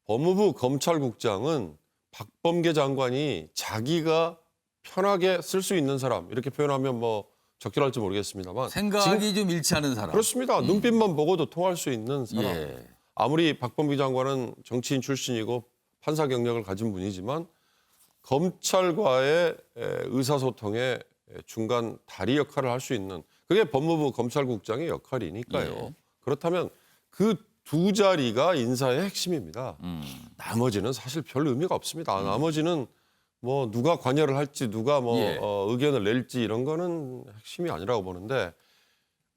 법무부 검찰국장은 박범계 장관이 자기가 편하게 쓸 수 있는 사람 이렇게 표현하면 뭐 적절할지 모르겠습니다만 생각이 좀 일치하는 사람. 그렇습니다. 눈빛만 보고도 통할 수 있는 사람. 예. 아무리 박범계 장관은 정치인 출신이고 판사 경력을 가진 분이지만 검찰과의 의사소통의 중간 다리 역할을 할 수 있는 그게 법무부 검찰국장의 역할이니까요. 예. 그렇다면 그 두 자리가 인사의 핵심입니다. 나머지는 사실 별 의미가 없습니다. 나머지는 뭐 누가 관여를 할지 누가 뭐 예. 의견을 낼지 이런 거는 핵심이 아니라고 보는데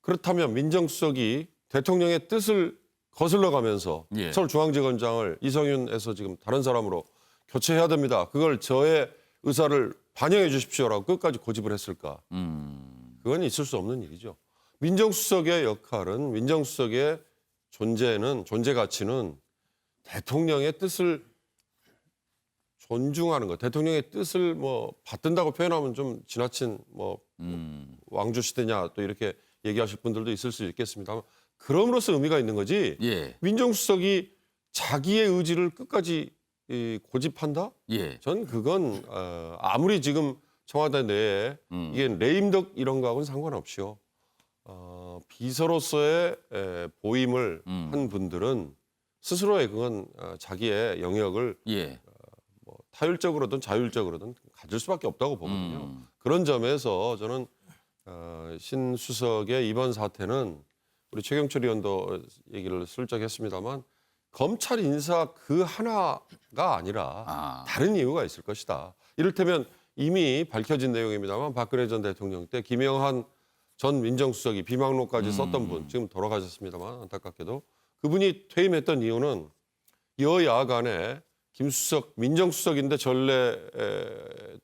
그렇다면 민정수석이 대통령의 뜻을 거슬러 가면서 예. 서울중앙지검장을 이성윤에서 지금 다른 사람으로 교체해야 됩니다. 그걸 저의 의사를 반영해 주십시오라고 끝까지 고집을 했을까? 그건 있을 수 없는 일이죠. 민정수석의 역할은 민정수석의 존재 가치는 대통령의 뜻을 존중하는 것. 대통령의 뜻을 뭐 받든다고 표현하면 좀 지나친 뭐 왕조 시대냐 또 이렇게 얘기하실 분들도 있을 수 있겠습니다만 그럼으로써 의미가 있는 거지. 예. 민정수석이 자기의 의지를 끝까지 고집한다? 예. 전 그건 아무리 지금 청와대 내에 이게 레임덕 이런 거하고는 상관없이요. 비서로서의 보임을 한 분들은 스스로의 그건 자기의 영역을 예. 뭐 타율적으로든 자율적으로든 가질 수밖에 없다고 보거든요. 그런 점에서 저는 신 수석의 이번 사태는 우리 최경철 의원도 얘기를 슬쩍 했습니다만 검찰 인사 그 하나가 아니라 다른 이유가 있을 것이다. 이를테면 이미 밝혀진 내용입니다만 박근혜 전 대통령 때 김영한 전 민정수석이 비망록까지 썼던 분 지금 돌아가셨습니다만 안타깝게도 그분이 퇴임했던 이유는 여야 간에 김수석 민정수석인데 전례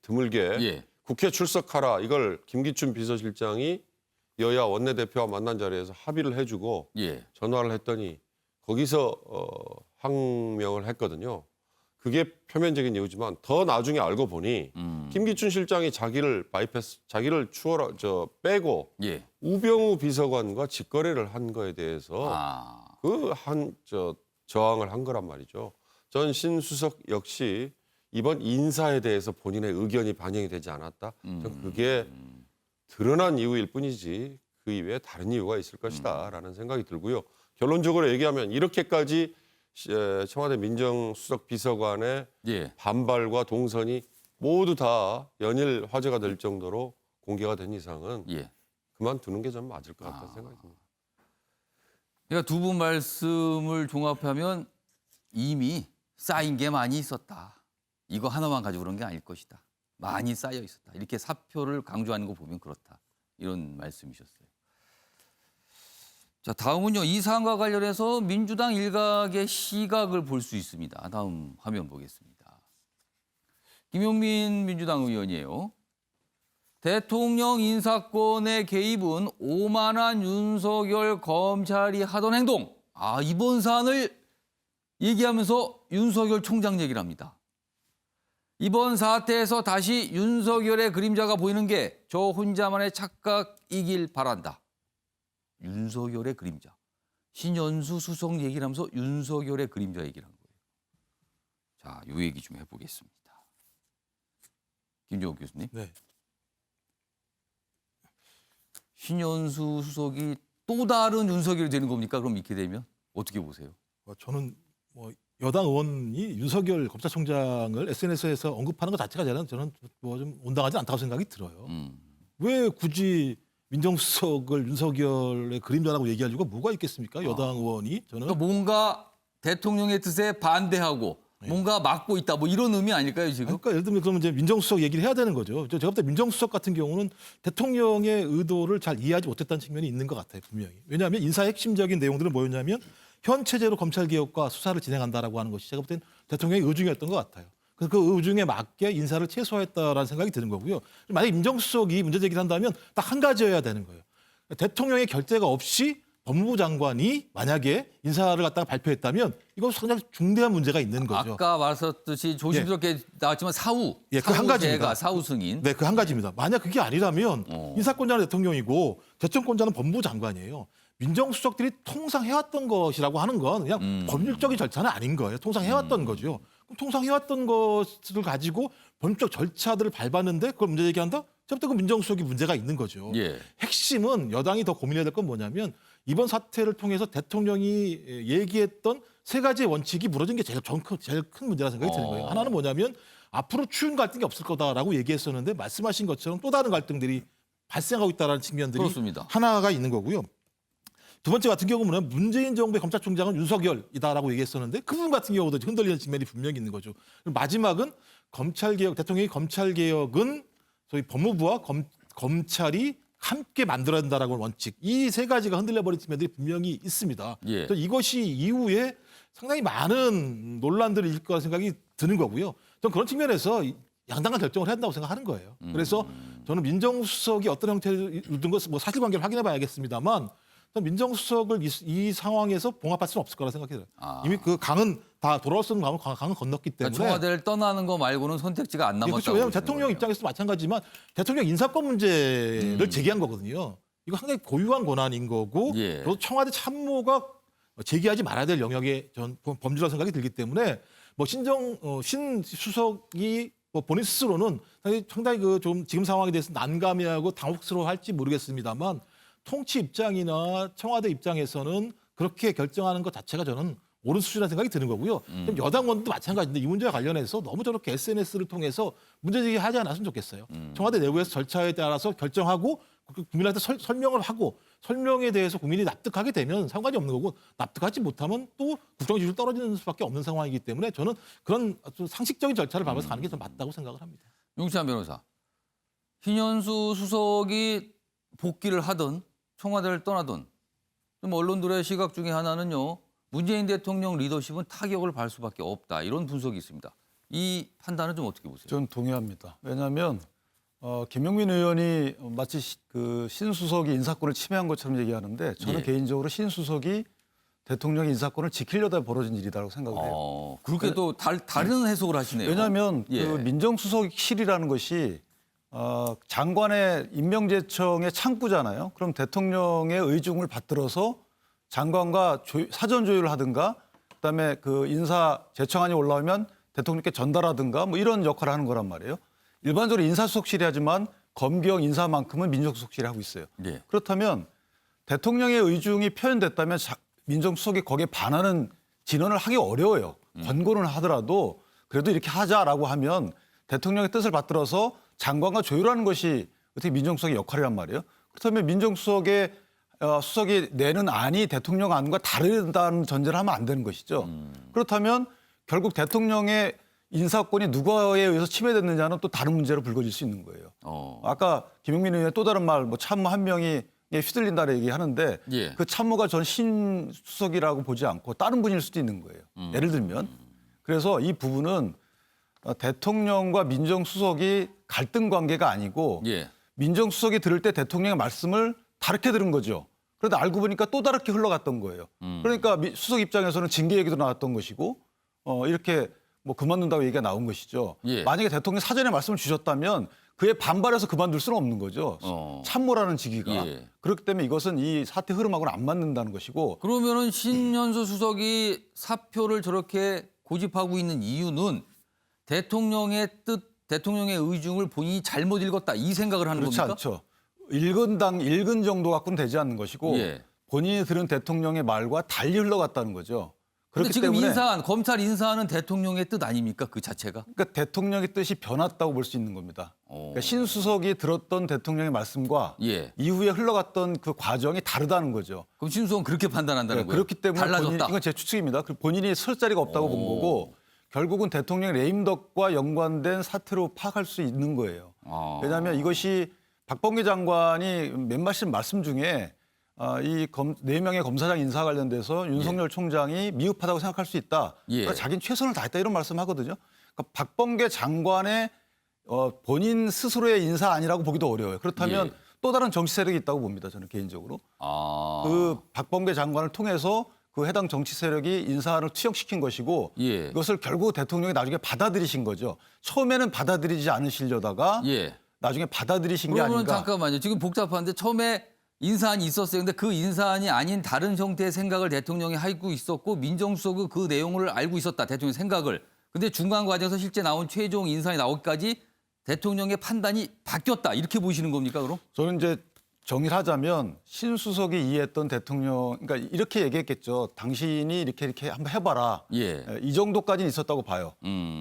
드물게 예. 국회 출석하라 이걸 김기춘 비서실장이 여야 원내대표와 만난 자리에서 합의를 해주고 예. 전화를 했더니 거기서 항명을 했거든요. 그게 표면적인 이유지만 더 나중에 알고 보니 김기춘 실장이 자기를 빼고 예. 우병우 비서관과 직거래를 한 거에 대해서 저항을 한 거란 말이죠. 전 신수석 역시 이번 인사에 대해서 본인의 의견이 반영이 되지 않았다. 전 그게 드러난 이유일 뿐이지 그 이외에 다른 이유가 있을 것이다라는 생각이 들고요. 결론적으로 얘기하면 이렇게까지 청와대 민정수석 비서관의 예. 반발과 동선이 모두 다 연일 화제가 될 정도로 공개가 된 이상은 예. 그만두는 게 좀 맞을 것 같다는 생각이 듭니다. 그러니까 두 분 말씀을 종합하면 이미 쌓인 게 많이 있었다. 이거 하나만 가지고 그런 게 아닐 것이다. 많이 쌓여 있었다. 이렇게 사표를 강조하는 거 보면 그렇다. 이런 말씀이셨어요. 자, 다음은요. 이 사안과 관련해서 민주당 일각의 시각을 볼 수 있습니다. 다음 화면 보겠습니다. 김용민 민주당 의원이에요. 대통령 인사권의 개입은 오만한 윤석열 검찰이 하던 행동. 이번 사안을 얘기하면서 윤석열 총장 얘기를 합니다. 이번 사태에서 다시 윤석열의 그림자가 보이는 게 저 혼자만의 착각이길 바란다. 윤석열의 그림자. 신현수 수석 얘기를 하면서 윤석열의 그림자 얘기를 한 거예요. 자, 요 얘기 좀 해보겠습니다. 김종욱 교수님. 네. 신현수 수석이 또 다른 윤석열이 되는 겁니까? 그럼 이렇게 되면 어떻게 보세요? 저는 뭐 여당 의원이 윤석열 검찰총장을 SNS에서 언급하는 것 자체가 저는 뭐 좀 온당하지 않다고 생각이 들어요. 왜 굳이 민정수석을 윤석열의 그림자라고 얘기할 이유가 뭐가 있겠습니까? 여당 의원이 저는 그러니까 뭔가 대통령의 뜻에 반대하고 뭔가 막고 있다. 뭐 이런 의미 아닐까요 지금? 그러니까 예를 들면 그러면 이제 민정수석 얘기를 해야 되는 거죠. 제가 볼 때 민정수석 같은 경우는 대통령의 의도를 잘 이해하지 못했다는 측면이 있는 것 같아요, 분명히. 왜냐하면 인사의 핵심적인 내용들은 뭐였냐면 현 체제로 검찰 개혁과 수사를 진행한다라고 하는 것이 제가 볼 땐 대통령의 의중이었던 것 같아요. 그래서 그 의중에 맞게 인사를 최소화했다라는 생각이 드는 거고요. 만약에 민정수석이 문제 제기를 한다면 딱 한 가지여야 되는 거예요. 대통령의 결재가 없이 법무부 장관이 만약에 인사를 갖다가 발표했다면 이건 상당히 중대한 문제가 있는 거죠. 아까 말씀하셨듯이 조심스럽게 나왔지만 사후, 예, 그한 가지입니다. 사후 승인. 네, 그 한 가지입니다. 만약 그게 아니라면 인사권자는 대통령이고 결정권자는 법무부 장관이에요. 민정수석들이 통상 해왔던 것이라고 하는 건 그냥 법률적인 절차는 아닌 거예요. 통상 해왔던 거죠. 그럼 통상 해왔던 것을 가지고 법률적 절차들을 밟았는데 그걸 문제 제기한다? 저부터 그 민정수석이 문제가 있는 거죠. 예. 핵심은 여당이 더 고민해야 될 건 뭐냐면 이번 사태를 통해서 대통령이 얘기했던 세 가지의 원칙이 무너진 게 제일 큰 문제라 생각이 드는 거예요. 하나는 뭐냐면 앞으로 추운 갈등이 없을 거다라고 얘기했었는데 말씀하신 것처럼 또 다른 갈등들이 발생하고 있다는 측면들이 그렇습니다. 하나가 있는 거고요. 두 번째 같은 경우는 문재인 정부의 검찰총장은 윤석열이다라고 얘기했었는데 그 부분 같은 경우도 흔들리는 측면이 분명히 있는 거죠. 그리고 마지막은 검찰개혁, 대통령이 검찰개혁은 소위 법무부와 검찰이 함께 만들어야 된다라고 하는 원칙. 이 세 가지가 흔들려버린 측면들이 분명히 있습니다. 예. 그래서 이것이 이후에 상당히 많은 논란들을 일으킬 거라는 생각이 드는 거고요. 저는 그런 측면에서 양당간 결정을 해야 한다고 생각하는 거예요. 그래서 저는 민정수석이 어떤 형태로든 것을 뭐 사실관계를 확인해 봐야겠습니다만 민정수석을 이 상황에서 봉합할 수는 없을 거라 생각해요. 이미 그 강은 다 돌아올 수 있는 강은 건넜기 때문에. 그러니까 청와대를 떠나는 거 말고는 선택지가 안 예, 남았다고. 그렇죠. 왜냐하면 보시는 대통령 거예요. 입장에서도 마찬가지지만 대통령 인사권 문제를 제기한 거거든요. 이거 상당히 고유한 권한인 거고 예. 또 청와대 참모가 제기하지 말아야 될 영역의 전 범주라 생각이 들기 때문에 뭐 신 수석이 뭐 본인 스스로는 상당히 그 좀 지금 상황에 대해서 난감해하고 당혹스러워할지 모르겠습니다만 통치 입장이나 청와대 입장에서는 그렇게 결정하는 것 자체가 저는 옳은 수준이라는 생각이 드는 거고요. 그럼 여당원도 마찬가지인데 이 문제와 관련해서 너무 저렇게 SNS를 통해서 문제제기하지 않았으면 좋겠어요. 청와대 내부에서 절차에 따라서 결정하고 국민한테 설명을 하고 설명에 대해서 국민이 납득하게 되면 상관이 없는 거고 납득하지 못하면 또 국정 지지율 떨어지는 수밖에 없는 상황이기 때문에 저는 그런 좀 상식적인 절차를 밟아서 가는 게 더 맞다고 생각을 합니다. 용찬 변호사, 신현수 수석이 복귀를 하든 청와대를 떠나든 좀 언론들의 시각 중에 하나는요. 문재인 대통령 리더십은 타격을 받을 수밖에 없다. 이런 분석이 있습니다. 이 판단은 좀 어떻게 보세요? 저는 동의합니다. 왜냐하면 김용민 의원이 마치 그 신 수석이 인사권을 침해한 것처럼 얘기하는데 저는 예. 개인적으로 신 수석이 대통령의 인사권을 지키려다 벌어진 일이라고 생각을 해요. 그렇게 또 다른 해석을 하시네요. 왜냐하면 예. 그 민정수석실이라는 것이 장관의 임명제청의 창구잖아요. 그럼 대통령의 의중을 받들어서 장관과 사전 조율을 하든가 그다음에 그 인사 제청안이 올라오면 대통령께 전달하든가 뭐 이런 역할을 하는 거란 말이에요. 일반적으로 인사수석실이 하지만 검경 인사만큼은 민정수석실이 하고 있어요. 예. 그렇다면 대통령의 의중이 표현됐다면 민정수석이 거기에 반하는 진언을 하기 어려워요. 권고는 하더라도 그래도 이렇게 하자라고 하면 대통령의 뜻을 받들어서 장관과 조율하는 것이 어떻게 민정수석의 역할이란 말이에요. 그렇다면 민정수석의 수석이 내는 안이 대통령 안과 다르다는 전제를 하면 안 되는 것이죠. 그렇다면 결국 대통령의 인사권이 누구에 의해서 침해됐느냐는 또 다른 문제로 불거질 수 있는 거예요. 아까 김용민 의원의 또 다른 말, 뭐 참모 한 명이 휘둘린다는 얘기하는데 예. 그 참모가 전 신 수석이라고 보지 않고 다른 분일 수도 있는 거예요. 예를 들면. 그래서 이 부분은 대통령과 민정수석이 갈등 관계가 아니고 예. 민정수석이 들을 때 대통령의 말씀을 다르게 들은 거죠. 그런데 알고 보니까 또 다르게 흘러갔던 거예요. 그러니까 수석 입장에서는 징계 얘기도 나왔던 것이고 이렇게 뭐 그만둔다고 얘기가 나온 것이죠. 예. 만약에 대통령이 사전에 말씀을 주셨다면 그에 반발해서 그만둘 수는 없는 거죠. 참모라는 직위가. 예. 그렇기 때문에 이것은 이 사태 흐름하고는 안 맞는다는 것이고 그러면은 신현수 수석이 사표를 저렇게 고집하고 있는 이유는 대통령의 뜻, 대통령의 의중을 본인이 잘못 읽었다 이 생각을 하는 그렇지 겁니까? 않죠. 읽은 정도 갖고는 되지 않는 것이고 예. 본인이 들은 대통령의 말과 달리 흘러갔다는 거죠. 그런데 그렇기 지금 때문에 검찰 인사하는 대통령의 뜻 아닙니까? 그 자체가? 그러니까 대통령의 뜻이 변했다고 볼 수 있는 겁니다. 그러니까 신 수석이 들었던 대통령의 말씀과 예. 이후에 흘러갔던 그 과정이 다르다는 거죠. 그럼 신 수석은 그렇게 판단한다는 네, 거예요? 그렇기 때문에 달라졌다. 이건 제 추측입니다. 본인이 설 자리가 없다고 본 거고 결국은 대통령 레임덕과 연관된 사태로 파악할 수 있는 거예요. 왜냐하면 이것이 박범계 장관이 몇 말씀 말씀 중에 이 4명의 검사장 인사 관련돼서 윤석열 총장이 미흡하다고 생각할 수 있다. 예. 그러니까 자기는 최선을 다했다 이런 말씀하거든요. 그러니까 박범계 장관의 본인 스스로의 인사 아니라고 보기도 어려워요. 그렇다면 예. 또 다른 정치 세력이 있다고 봅니다. 저는 개인적으로. 그 박범계 장관을 통해서 그 해당 정치 세력이 인사를 투영시킨 것이고 예. 이것을 결국 대통령이 나중에 받아들이신 거죠. 처음에는 받아들이지 않으시려다가 예. 나중에 받아들이신 게 그러면 아닌가. 잠깐만요. 지금 복잡한데 처음에 인사안이 있었어요. 근데 그 인사안이 아닌 다른 형태의 생각을 대통령이 하고 있었고 민정수석은 그 내용을 알고 있었다. 대통령 생각을. 근데 중간 과정에서 실제 나온 최종 인사안이 나오기까지 대통령의 판단이 바뀌었다. 이렇게 보시는 겁니까, 그럼? 저는 이제 정리를 하자면 신수석이 이해했던 대통령, 그러니까 이렇게 얘기했겠죠. 당신이 이렇게 한번 해봐라. 예. 이 정도까지는 있었다고 봐요.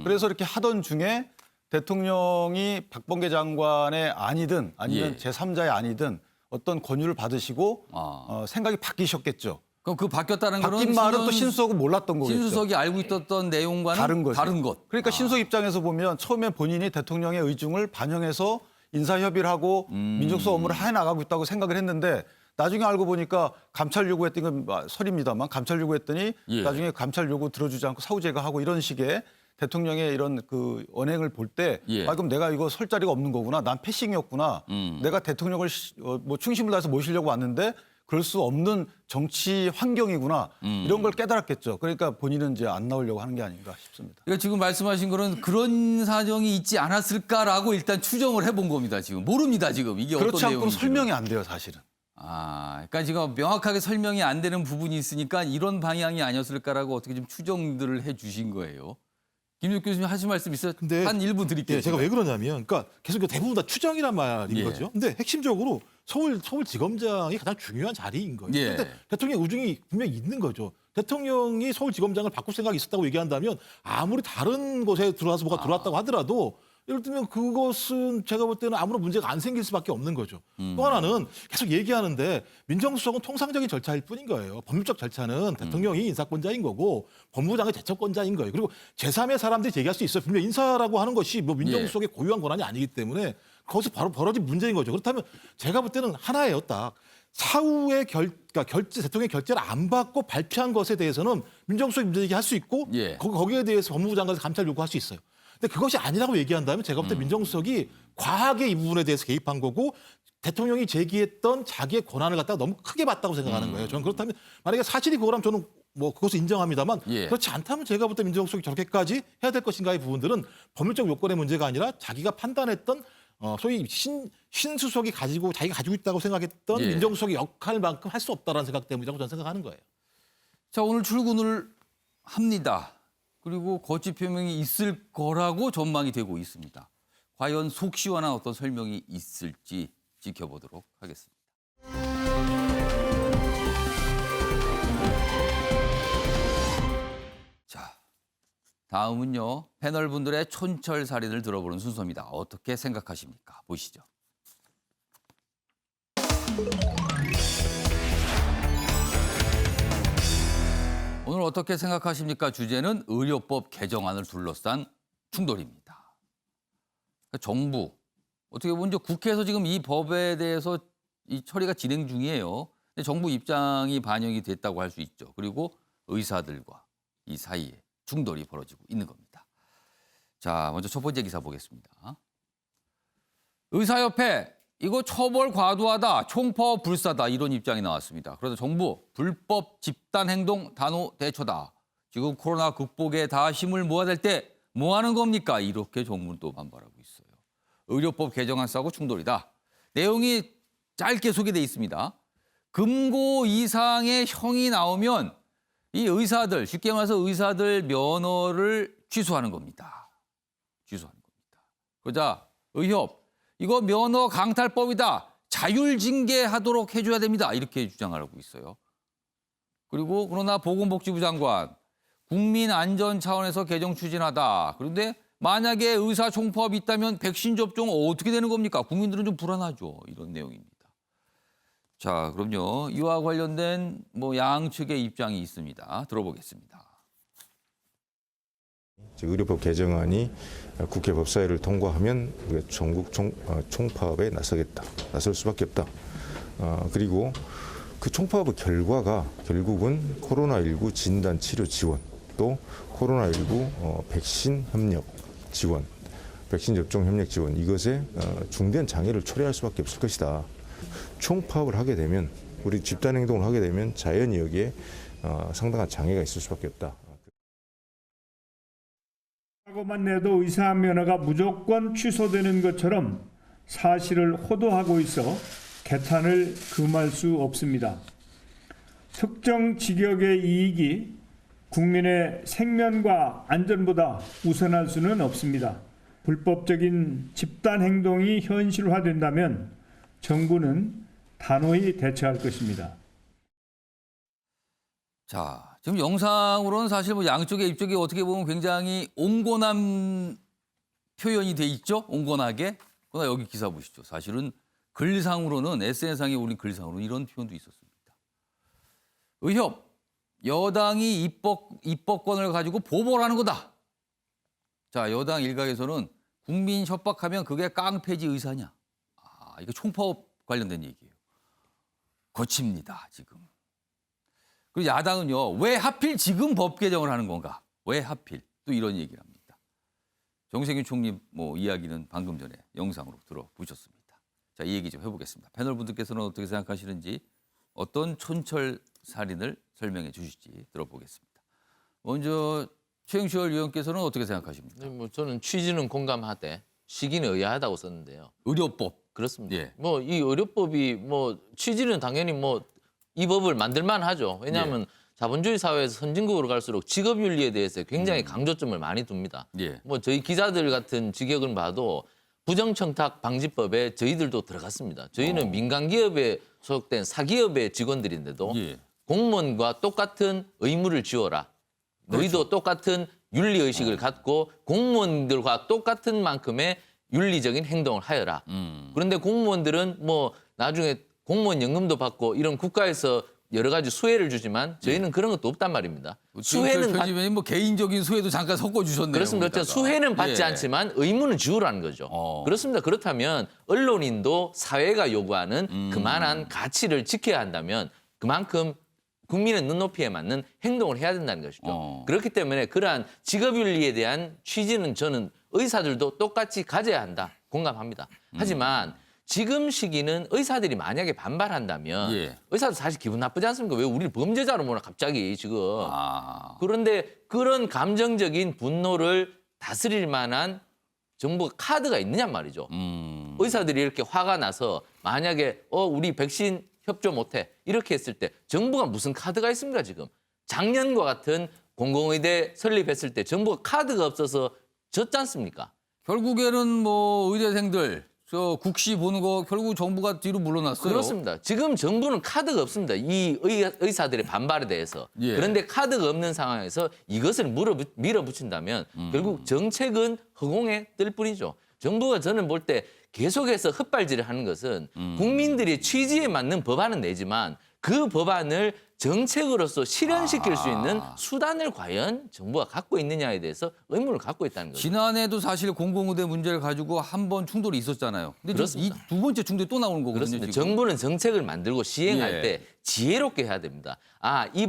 그래서 이렇게 하던 중에 대통령이 박범계 장관의 아니든 아니면 예. 제3자의 아니든 어떤 권유를 받으시고 생각이 바뀌셨겠죠. 그럼 그 바뀌었다는 거는 바뀐 말은 또 신수석은 몰랐던 거겠죠. 신수석이 알고 있었던 내용과는 다른 것. 그러니까 신수석 입장에서 보면 처음에 본인이 대통령의 의중을 반영해서 인사협의를 하고 민정수석 업무를 해나가고 있다고 생각을 했는데 나중에 알고 보니까 감찰 요구했던 건 설입니다만 감찰 요구했더니 예. 나중에 감찰 요구 들어주지 않고 사후제거하고 이런 식의 대통령의 이런 그 언행을 볼 때 예. 그럼 내가 이거 설 자리가 없는 거구나. 난 패싱이었구나. 내가 대통령을 뭐 충심을 다해서 모시려고 왔는데 그럴 수 없는 정치 환경이구나. 이런 걸 깨달았겠죠. 그러니까 본인은 이제 안 나오려고 하는 게 아닌가 싶습니다. 그러니까 지금 말씀하신 거는 그런 사정이 있지 않았을까라고 일단 추정을 해본 겁니다. 지금 모릅니다. 지금 이게 어떤 그렇지 않고는 내용인지. 설명이 안 돼요, 사실은. 그러니까 지금 명확하게 설명이 안 되는 부분이 있으니까 이런 방향이 아니었을까라고 어떻게 좀 추정들을 해주신 거예요. 김육 교수님 하실 말씀 있어요? 근데 한 1분 드릴게요. 예, 제가 왜 그러냐면, 그러니까 계속 대부분 다 추정이란 말인 예. 거죠. 근데 핵심적으로 서울지검장이 가장 중요한 자리인 거예요. 예. 그런데 대통령 의중이 분명히 있는 거죠. 대통령이 서울지검장을 바꿀 생각이 있었다고 얘기한다면 아무리 다른 곳에 들어와서 뭐가 들어왔다고 하더라도 예를 들면 그것은 제가 볼 때는 아무런 문제가 안 생길 수밖에 없는 거죠. 또 하나는 계속 얘기하는데 민정수석은 통상적인 절차일 뿐인 거예요. 법률적 절차는 대통령이 인사권자인 거고 법무부장이 대처권자인 거예요. 그리고 제3의 사람들이 얘기할 수 있어요. 분명 인사라고 하는 것이 뭐 민정수석의 고유한 권한이 아니기 때문에 거기서 바로 벌어진 문제인 거죠. 그렇다면 제가 볼 때는 하나예요. 딱 사후에 그러니까 대통령의 결재를 안 받고 발표한 것에 대해서는 민정수석이 문제 제기할 수 있고 예. 거기에 대해서 법무부 장관에서 감찰 요구할 수 있어요. 근데 그것이 아니라고 얘기한다면 제가 볼 때 민정수석이 과하게 이 부분에 대해서 개입한 거고 대통령이 제기했던 자기의 권한을 갖다가 너무 크게 봤다고 생각하는 거예요. 저는 그렇다면 만약에 사실이 그거라면 저는 뭐 그것을 인정합니다만 예. 그렇지 않다면 제가 볼 때 민정수석이 저렇게까지 해야 될 것인가의 부분들은 법률적 요건의 문제가 아니라 자기가 판단했던 소위 신수석이 자기가 가지고 있다고 생각했던 예. 민정수석의 역할만큼 할 수 없다라는 생각 때문이라고 저는 생각하는 거예요. 자, 오늘 출근을 합니다. 그리고 거취 표명이 있을 거라고 전망이 되고 있습니다. 과연 속 시원한 어떤 설명이 있을지 지켜보도록 하겠습니다. 자, 다음은요. 패널 분들의 촌철살인을 들어보는 순서입니다. 어떻게 생각하십니까? 보시죠. 오늘 어떻게 생각하십니까? 주제는 의료법 개정안을 둘러싼 충돌입니다. 그러니까 정부, 어떻게 보면 이제 국회에서 지금 이 법에 대해서 이 처리가 진행 중이에요. 근데 정부 입장이 반영이 됐다고 할 수 있죠. 그리고 의사들과 이 사이에 충돌이 벌어지고 있는 겁니다. 자, 먼저 첫 번째 기사 보겠습니다. 의사협회, 이거 처벌 과도하다, 총파업 불사다 이런 입장이 나왔습니다. 그래서 정부 불법 집단행동 단호 대처다. 지금 코로나 극복에 다 힘을 모아야 될 때 뭐 하는 겁니까? 이렇게 정부는 또 반발하고 있어요. 의료법 개정안 싸고 충돌이다. 내용이 짧게 소개돼 있습니다. 금고 이상의 형이 나오면 이 의사들, 쉽게 말해서 의사들 면허를 취소하는 겁니다. 취소하는 겁니다. 그러자 의협, 이거 면허 강탈법이다. 자율징계하도록 해줘야 됩니다. 이렇게 주장을 하고 있어요. 그리고 그러나 보건복지부 장관, 국민 안전 차원에서 개정 추진하다. 그런데 만약에 의사 총파업이 있다면 백신 접종 어떻게 되는 겁니까? 국민들은 좀 불안하죠. 이런 내용입니다. 자, 그럼요. 이와 관련된 양측의 입장이 있습니다. 들어보겠습니다. 의료법 개정안이 국회 법사위를 통과하면 우리가 전국 총파업에 나설 수밖에 없다. 그리고 그 총파업의 결과가 결국은 코로나19 진단 치료 지원, 또 코로나19 백신 협력 지원, 백신 접종 협력 지원, 이것에 중대한 장애를 초래할 수밖에 없을 것이다. 총파업을 하게 되면, 우리 집단 행동을 하게 되면 자연히 여기에 상당한 장애가 있을 수밖에 없다. 사고만 내도 의사 면허가 무조건 취소되는 것처럼 사실을 호도하고 있어 개탄을 금할 수 없습니다. 특정 직역의 이익이 국민의 생명과 안전보다 우선할 수는 없습니다. 불법적인 집단 행동이 현실화된다면 정부는 단호히 대처할 것입니다. 자, 지금 영상으로는 사실 뭐 양쪽의 입장이 어떻게 보면 굉장히 온건한 표현이 돼 있죠? 온건하게. 그러나 여기 기사 보시죠. 사실은 글상으로는 SNS상에 올린 글상으로는 이런 표현도 있었습니다. 의협, 여당이 입법권을 가지고 보복을 하는 거다. 자, 여당 일각에서는 국민 협박하면 그게 깡패지 의사냐. 아, 이거 총파업 관련된 얘기예요. 거칩니다, 지금. 그리고 야당은요, 왜 하필 지금 법 개정을 하는 건가? 왜 하필? 또 이런 얘기를 합니다. 정세균 총리 뭐 이야기는 방금 전에 영상으로 들어보셨습니다. 자, 이 얘기 좀 해보겠습니다. 패널 분들께서는 어떻게 생각하시는지, 어떤 촌철 살인을 설명해 주실지 들어보겠습니다. 먼저 최영실 의원께서는 어떻게 생각하십니까? 뭐 저는 취지는 공감하되 시기는 의아하다고 썼는데요. 의료법. 그렇습니다. 예. 뭐 이 의료법이 뭐 취지는 당연히 뭐 이 법을 만들만 하죠. 왜냐하면 자본주의 사회에서 선진국으로 갈수록 직업윤리에 대해서 굉장히 강조점을 많이 둡니다. 예. 뭐 저희 기자들 같은 직역을 봐도 부정청탁 방지법에 저희들도 들어갔습니다. 저희는 민간 기업에 소속된 사기업의 직원들인데도 예. 공무원과 똑같은 의무를 지어라. 너희도 똑같은 윤리의식을 갖고 공무원들과 똑같은 만큼의 윤리적인 행동을 하여라. 그런데 공무원들은 뭐 나중에 공무원 연금도 받고 이런 국가에서 여러 가지 수혜를 주지만 저희는 그런 것도 없단 말입니다. 수혜는 편집원이 뭐 개인적인 수혜도 잠깐 섞어 주셨네요. 그렇습니다. 그렇죠. 수혜는 받지 않지만 의무는 지우라는 거죠. 그렇습니다. 그렇다면 언론인도 사회가 요구하는 그만한 가치를 지켜야 한다면 그만큼 국민의 눈높이에 맞는 행동을 해야 된다는 것이죠. 그렇기 때문에 그러한 직업윤리에 대한 취지는 저는 의사들도 똑같이 가져야 한다. 공감합니다. 하지만 지금 시기는 의사들이 만약에 반발한다면 예. 의사도 사실 기분 나쁘지 않습니까? 왜 우리를 범죄자로 몰아 갑자기 지금. 그런데 그런 감정적인 분노를 다스릴 만한 정부가 카드가 있느냐 말이죠. 의사들이 이렇게 화가 나서 만약에 우리 백신 협조 못해 이렇게 했을 때 정부가 무슨 카드가 있습니까 지금. 작년과 같은 공공의대 설립했을 때 정부가 카드가 없어서 졌지 않습니까? 결국에는 뭐 의대생들 저 국시 보는 거 결국 정부가 뒤로 물러났어요. 그렇습니다. 지금 정부는 카드가 없습니다. 이 의사들의 반발에 대해서. 예. 그런데 카드가 없는 상황에서 이것을 밀어붙인다면 결국 정책은 허공에 뜰 뿐이죠. 정부가 저는 볼 때 계속해서 헛발질을 하는 것은 국민들의 취지에 맞는 법안은 내지만 그 법안을 정책으로서 실현시킬 수 있는 수단을 과연 정부가 갖고 있느냐에 대해서 의문을 갖고 있다는 거죠. 지난해도 사실 공공의대 문제를 가지고 한 번 충돌이 있었잖아요. 근데 그렇습니다. 이 두 번째 충돌이 또 나오는 거거든요. 그렇습니다. 지금. 정부는 정책을 만들고 시행할 예. 때 지혜롭게 해야 됩니다. 이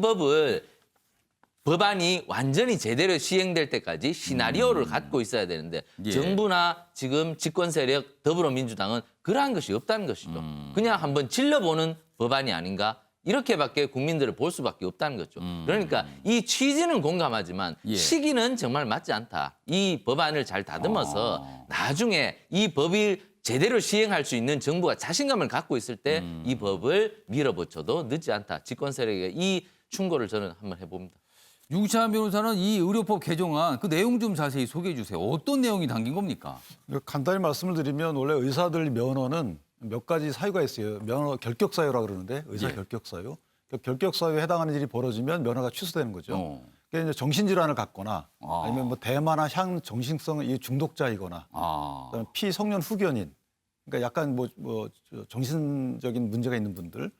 법안이 완전히 제대로 시행될 때까지 시나리오를 갖고 있어야 되는데 예. 정부나 지금 집권 세력 더불어민주당은 그러한 것이 없다는 것이죠. 그냥 한번 질러보는 법안이 아닌가 이렇게밖에 국민들을 볼 수밖에 없다는 거죠. 그러니까 이 취지는 공감하지만 예. 시기는 정말 맞지 않다. 이 법안을 잘 다듬어서 나중에 이 법이 제대로 시행할 수 있는 정부가 자신감을 갖고 있을 때 이 법을 밀어붙여도 늦지 않다. 집권 세력의 이 충고를 저는 한번 해봅니다. 유기찬 변호사는 이 의료법 개정안 그 내용 좀 자세히 소개해 주세요. 어떤 내용이 담긴 겁니까? 간단히 말씀을 드리면 원래 의사들 면허는 몇 가지 사유가 있어요. 면허 결격 사유라고 그러는데 의사 예. 결격 사유. 결격 사유에 해당하는 일이 벌어지면 면허가 취소되는 거죠. 그러니까 이제 정신질환을 갖거나 아니면 뭐 대마나 향 정신성 이 중독자이거나 그다음에 피성년 후견인 그러니까 약간 뭐 정신적인 문제가 있는 분들.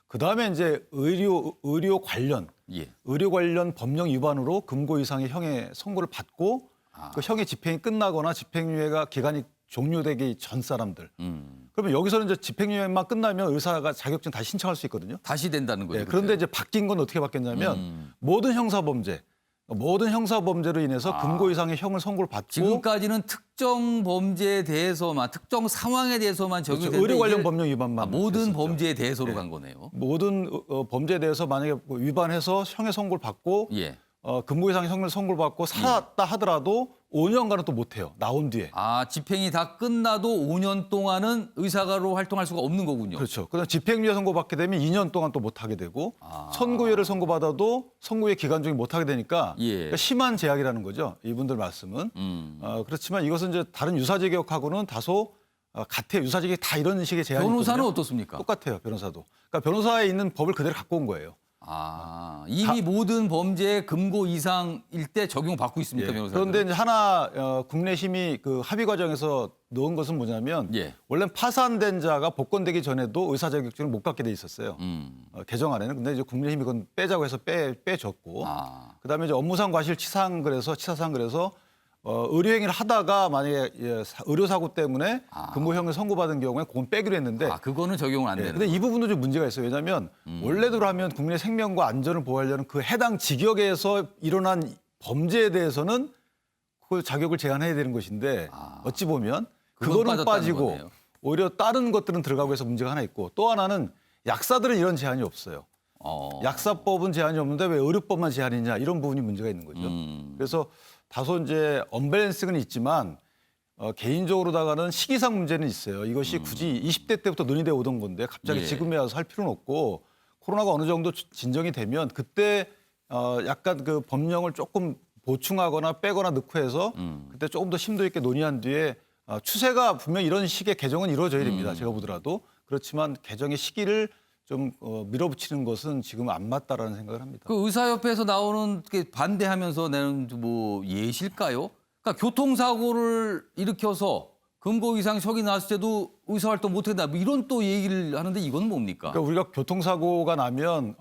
그다음에 이제 의료 관련 예. 의료 관련 법령 위반으로 금고 이상의 형의 선고를 받고 그 형의 집행이 끝나거나 집행유예가 기간이 종료되기 전 사람들. 그러면 여기서는 이제 집행유예만 끝나면 의사가 자격증 다시 신청할 수 있거든요. 다시 된다는 거죠. 네, 그런데 이제 바뀐 건 어떻게 바뀌었냐면 모든 형사범죄로 인해서 금고 이상의 형을 선고를 받고 지금까지는 특정 범죄에 대해서만, 특정 상황에 대해서만 적용되는데 의료 관련 이게 법령 위반만 모든 했었죠. 범죄에 대해서로 간 거네요. 모든 범죄에 대해서 만약에 뭐 위반해서 형의 선고를 받고 예. 금고 이상의 형을 선고를 받고 살았다 하더라도 5년간은 또 못해요. 나온 뒤에. 집행이 다 끝나도 5년 동안은 의사가로 활동할 수가 없는 거군요. 그렇죠. 그다음 집행유예 선고받게 되면 2년 동안 또 못하게 되고 선고유예를 선고받아도 선고유예 기간 중에 못하게 되니까 예. 그러니까 심한 제약이라는 거죠. 이분들 말씀은. 그렇지만 이것은 이제 다른 유사제격하고는 다소 같아요. 유사제격이 다 이런 식의 제한이 변호사는 있거든요. 어떻습니까? 똑같아요. 변호사도. 그러니까 변호사에 있는 법을 그대로 갖고 온 거예요. 이미 모든 범죄의 금고 이상일 때 적용받고 있습니까, 예. 변호사? 그런데 이제 하나 국내심이 그 합의 과정에서 넣은 것은 뭐냐면 예. 원래 파산된 자가 복권되기 전에도 의사 자격증을 못 갖게 돼 있었어요. 개정안에는. 근데 이제 국내심이 그건 빼자고 해서 빼줬고 그다음에 이제 업무상 과실치사상 그래서 의료행위를 하다가 만약에 의료사고 때문에 근무형을 선고받은 경우에 그건 빼기로 했는데 그거는 적용은 안 되는. 근데 이 부분도 좀 문제가 있어요. 왜냐하면 원래대로 하면 국민의 생명과 안전을 보호하려는 그 해당 직역에서 일어난 범죄에 대해서는 그 자격을 제한해야 되는 것인데 어찌 보면 그건 그거는 빠졌다는 빠지고 거네요. 오히려 다른 것들은 들어가고 해서 문제가 하나 있고 또 하나는 약사들은 이런 제한이 없어요. 약사법은 제한이 없는데 왜 의료법만 제한이냐 이런 부분이 문제가 있는 거죠. 그래서 다소 이제 언밸런스는 있지만 개인적으로다가는 시기상 문제는 있어요. 이것이 굳이 20대 때부터 논의돼 오던 건데 갑자기 예. 지금에 와서 할 필요는 없고 코로나가 어느 정도 진정이 되면 그때 약간 그 법령을 조금 보충하거나 빼거나 넣고 해서 그때 조금 더 심도 있게 논의한 뒤에 추세가 분명히 이런 식의 개정은 이루어져야 됩니다. 제가 보더라도. 그렇지만 개정의 시기를 좀 밀어붙이는 것은 지금 안 맞다라는 생각을 합니다. 그 의사협회에서 나오는 게 반대하면서 내는 뭐 예실까요? 그러니까 교통사고를 일으켜서 금고 이상 혁이 나왔을 때도 의사활동 못한다. 뭐 이런 또 얘기를 하는데 이건 뭡니까? 그러니까 우리가 교통사고가 나면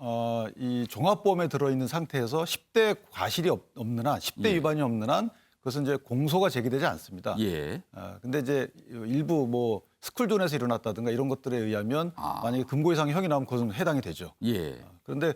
이 종합보험에 들어있는 상태에서 10대 과실이 없는 한, 10대 위반이 없는 한 그것은 이제 공소가 제기되지 않습니다. 예. 근데 이제 일부 뭐 스쿨존에서 일어났다든가 이런 것들에 의하면 만약에 금고 이상 형이 나오면 그것은 해당이 되죠. 예. 그런데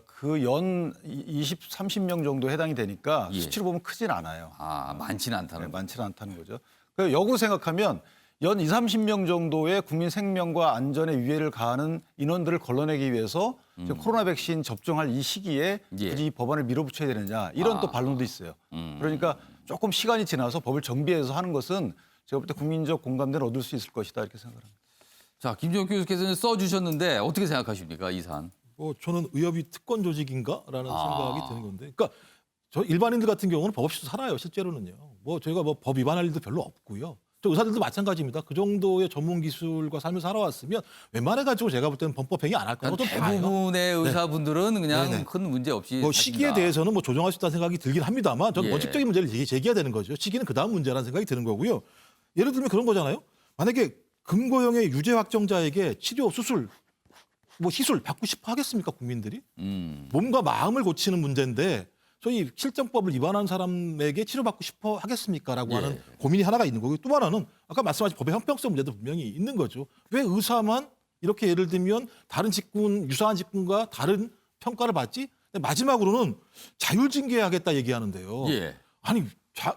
그 연 20, 30명 정도 해당이 되니까 예. 수치로 보면 크진 않아요. 많지는 않다는 거죠. 많지는 않다는 거죠. 그 역으로 생각하면 연 20, 30명 정도의 국민 생명과 안전에 위해를 가하는 인원들을 걸러내기 위해서 지금 코로나 백신 접종할 이 시기에 예. 굳이 이 법안을 밀어붙여야 되느냐 이런 또 반론도 있어요. 그러니까 조금 시간이 지나서 법을 정비해서 하는 것은 제가 볼 때 국민적 공감대를 얻을 수 있을 것이다 이렇게 생각합니다. 자, 김종혁 교수께서는 써주셨는데 어떻게 생각하십니까, 이 사안? 저는 의협이 특권 조직인가라는 생각이 드는 건데, 그러니까 저 일반인들 같은 경우는 법 없이도 살아요. 실제로는요. 저희가 법 위반할 일도 별로 없고요. 저 의사들도 마찬가지입니다. 그 정도의 전문 기술과 삶을 살아왔으면 웬만해가지고 제가 볼 때는 범법행위 안 할 거라고 좀 봐요. 대부분의 의사분들은 그냥 네네. 큰 문제 없이 시기에 사십니다. 대해서는 조정할 수 있다는 생각이 들긴 합니다만 저는 예. 원칙적인 문제를 제기해야 되는 거죠. 시기는 그다음 문제라는 생각이 드는 거고요. 예를 들면 그런 거잖아요. 만약에 금고형의 유죄 확정자에게 치료, 수술, 시술 받고 싶어 하겠습니까, 국민들이? 몸과 마음을 고치는 문제인데 저희 실정법을 위반한 사람에게 치료받고 싶어 하겠습니까라고 하는 고민이 하나가 있는 거고요. 또 하나는 아까 말씀하신 법의 형평성 문제도 분명히 있는 거죠. 왜 의사만 이렇게 예를 들면 다른 직군, 유사한 직군과 다른 평가를 받지? 마지막으로는 자율징계하겠다 얘기하는데요. 예. 아니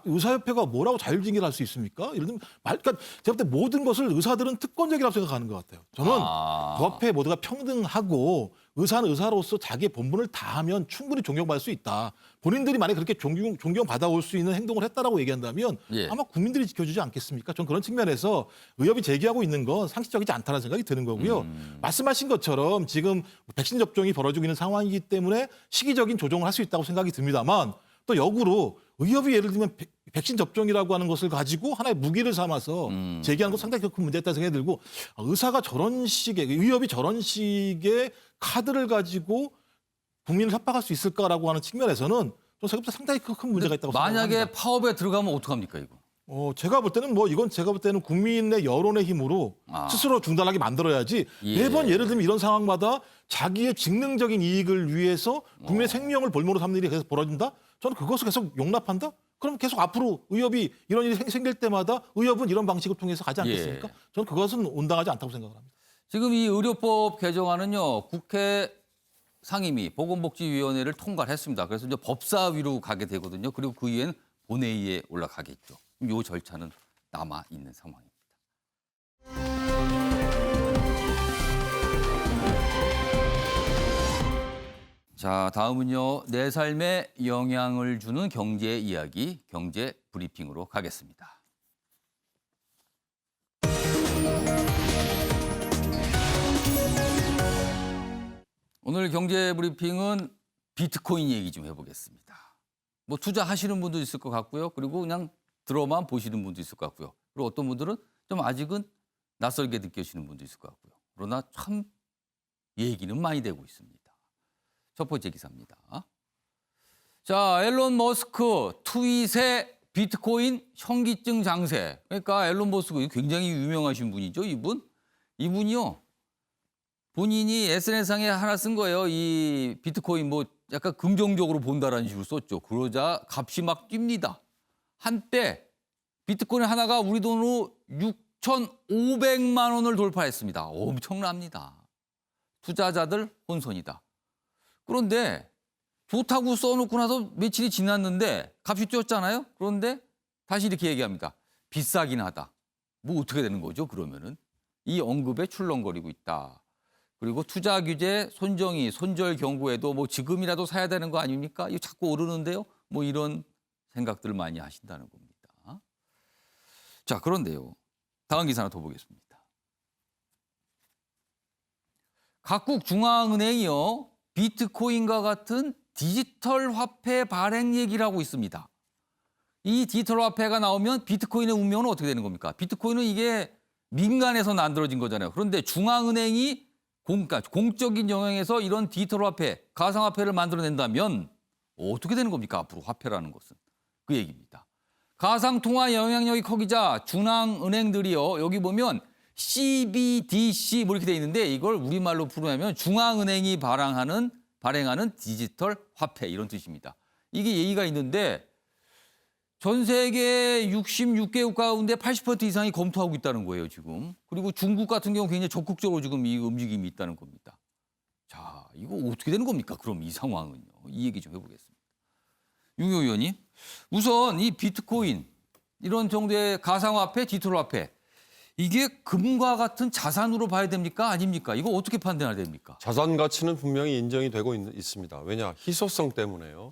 의사협회가 뭐라고 자율징계를 할 수 있습니까? 예를 들면 그러니까 제가 볼 때 모든 것을 의사들은 특권적이라고 생각하는 것 같아요. 저는 그 앞에 모두가 평등하고 의사는 의사로서 자기의 본분을 다하면 충분히 존경받을 수 있다. 본인들이 만약에 그렇게 존경받아올 수 있는 행동을 했다라고 얘기한다면 아마 국민들이 지켜주지 않겠습니까? 저는 그런 측면에서 의협이 제기하고 있는 건 상식적이지 않다는 생각이 드는 거고요. 말씀하신 것처럼 지금 백신 접종이 벌어지고 있는 상황이기 때문에 시기적인 조정을 할 수 있다고 생각이 듭니다만 또 역으로 의협이 예를 들면 백신 접종이라고 하는 것을 가지고 하나의 무기를 삼아서 제기하는 건 상당히 큰 문제였다는 생각이 들고 의사가 의협이 저런 식의 카드를 가지고 국민을 협박할 수 있을까라고 하는 측면에서는 저는 생각보다 상당히 큰 문제가 있다고 생각합니다. 만약에 파업에 들어가면 어떡합니까, 이거? 제가 볼 때는 이건 제가 볼 때는 국민의 여론의 힘으로 스스로 중단하게 만들어야지 매번 예를 들면 이런 상황마다 자기의 직능적인 이익을 위해서 국민의 생명을 볼모로 삼는 일이 계속 벌어진다? 저는 그것을 계속 용납한다? 그럼 계속 앞으로 의협이 이런 일이 생길 때마다 의협은 이런 방식을 통해서 가지 예. 않겠습니까? 저는 그것은 온당하지 않다고 생각을 합니다. 지금 이 의료법 개정안은요, 국회 상임위 보건복지위원회를 통과를 했습니다. 그래서 이제 법사위로 가게 되거든요. 그리고 그 이후엔 본회의에 올라가겠죠. 이 절차는 남아 있는 상황입니다. 자, 다음은요, 내 삶에 영향을 주는 경제 이야기, 경제 브리핑으로 가겠습니다. 오늘 경제 브리핑은 비트코인 얘기 좀 해보겠습니다. 뭐 투자하시는 분도 있을 것 같고요. 그리고 그냥 들어만 보시는 분도 있을 것 같고요. 그리고 어떤 분들은 좀 아직은 낯설게 느껴지는 분도 있을 것 같고요. 그러나 참 얘기는 많이 되고 있습니다. 첫 번째 기사입니다. 자, 앨런 머스크 트윗에 비트코인 현기증 장세. 그러니까 앨런 머스크 굉장히 유명하신 분이죠, 이분. 이분이요. 본인이 SNS상에 하나 쓴 거예요. 이 비트코인 뭐 약간 긍정적으로 본다라는 식으로 썼죠. 그러자 값이 막 뜁니다. 한때 비트코인 하나가 우리 돈으로 6,500만 원을 돌파했습니다. 엄청납니다. 투자자들 혼선이다. 그런데 좋다고 써놓고 나서 며칠이 지났는데 값이 뛰었잖아요. 그런데 다시 이렇게 얘기합니다. 비싸긴 하다. 뭐 어떻게 되는 거죠? 그러면은 이 언급에 출렁거리고 있다. 그리고 투자 규제, 손정의, 손절 경고에도 뭐 지금이라도 사야 되는 거 아닙니까? 이거 자꾸 오르는데요. 뭐 이런 생각들을 많이 하신다는 겁니다. 자, 그런데요. 다음 기사 하나 더 보겠습니다. 각국 중앙은행이요. 비트코인과 같은 디지털 화폐 발행 얘기를 하고 있습니다. 이 디지털 화폐가 나오면 비트코인의 운명은 어떻게 되는 겁니까? 비트코인은 이게 민간에서 만들어진 거잖아요. 그런데 중앙은행이 공적인 영역에서 이런 디지털 화폐, 가상화폐를 만들어낸다면 어떻게 되는 겁니까? 앞으로 화폐라는 것은. 그 얘기입니다. 가상통화 영향력이 커지자 중앙은행들이요. 여기 보면 CBDC 뭐 이렇게 돼 있는데 이걸 우리말로 풀어내면 중앙은행이 발행하는 디지털 화폐 이런 뜻입니다. 이게 얘기가 있는데 전 세계 66개국 가운데 80% 이상이 검토하고 있다는 거예요, 지금. 그리고 중국 같은 경우 굉장히 적극적으로 지금 이 움직임이 있다는 겁니다. 자, 이거 어떻게 되는 겁니까? 그럼 이 상황은요. 이 얘기 좀 해보겠습니다. 윤경 의원님, 우선 이 비트코인 이런 정도의 가상화폐, 디지털 화폐 이게 금과 같은 자산으로 봐야 됩니까? 아닙니까? 이거 어떻게 판단해야 됩니까? 자산 가치는 분명히 인정이 되고 있습니다. 왜냐? 희소성 때문에요.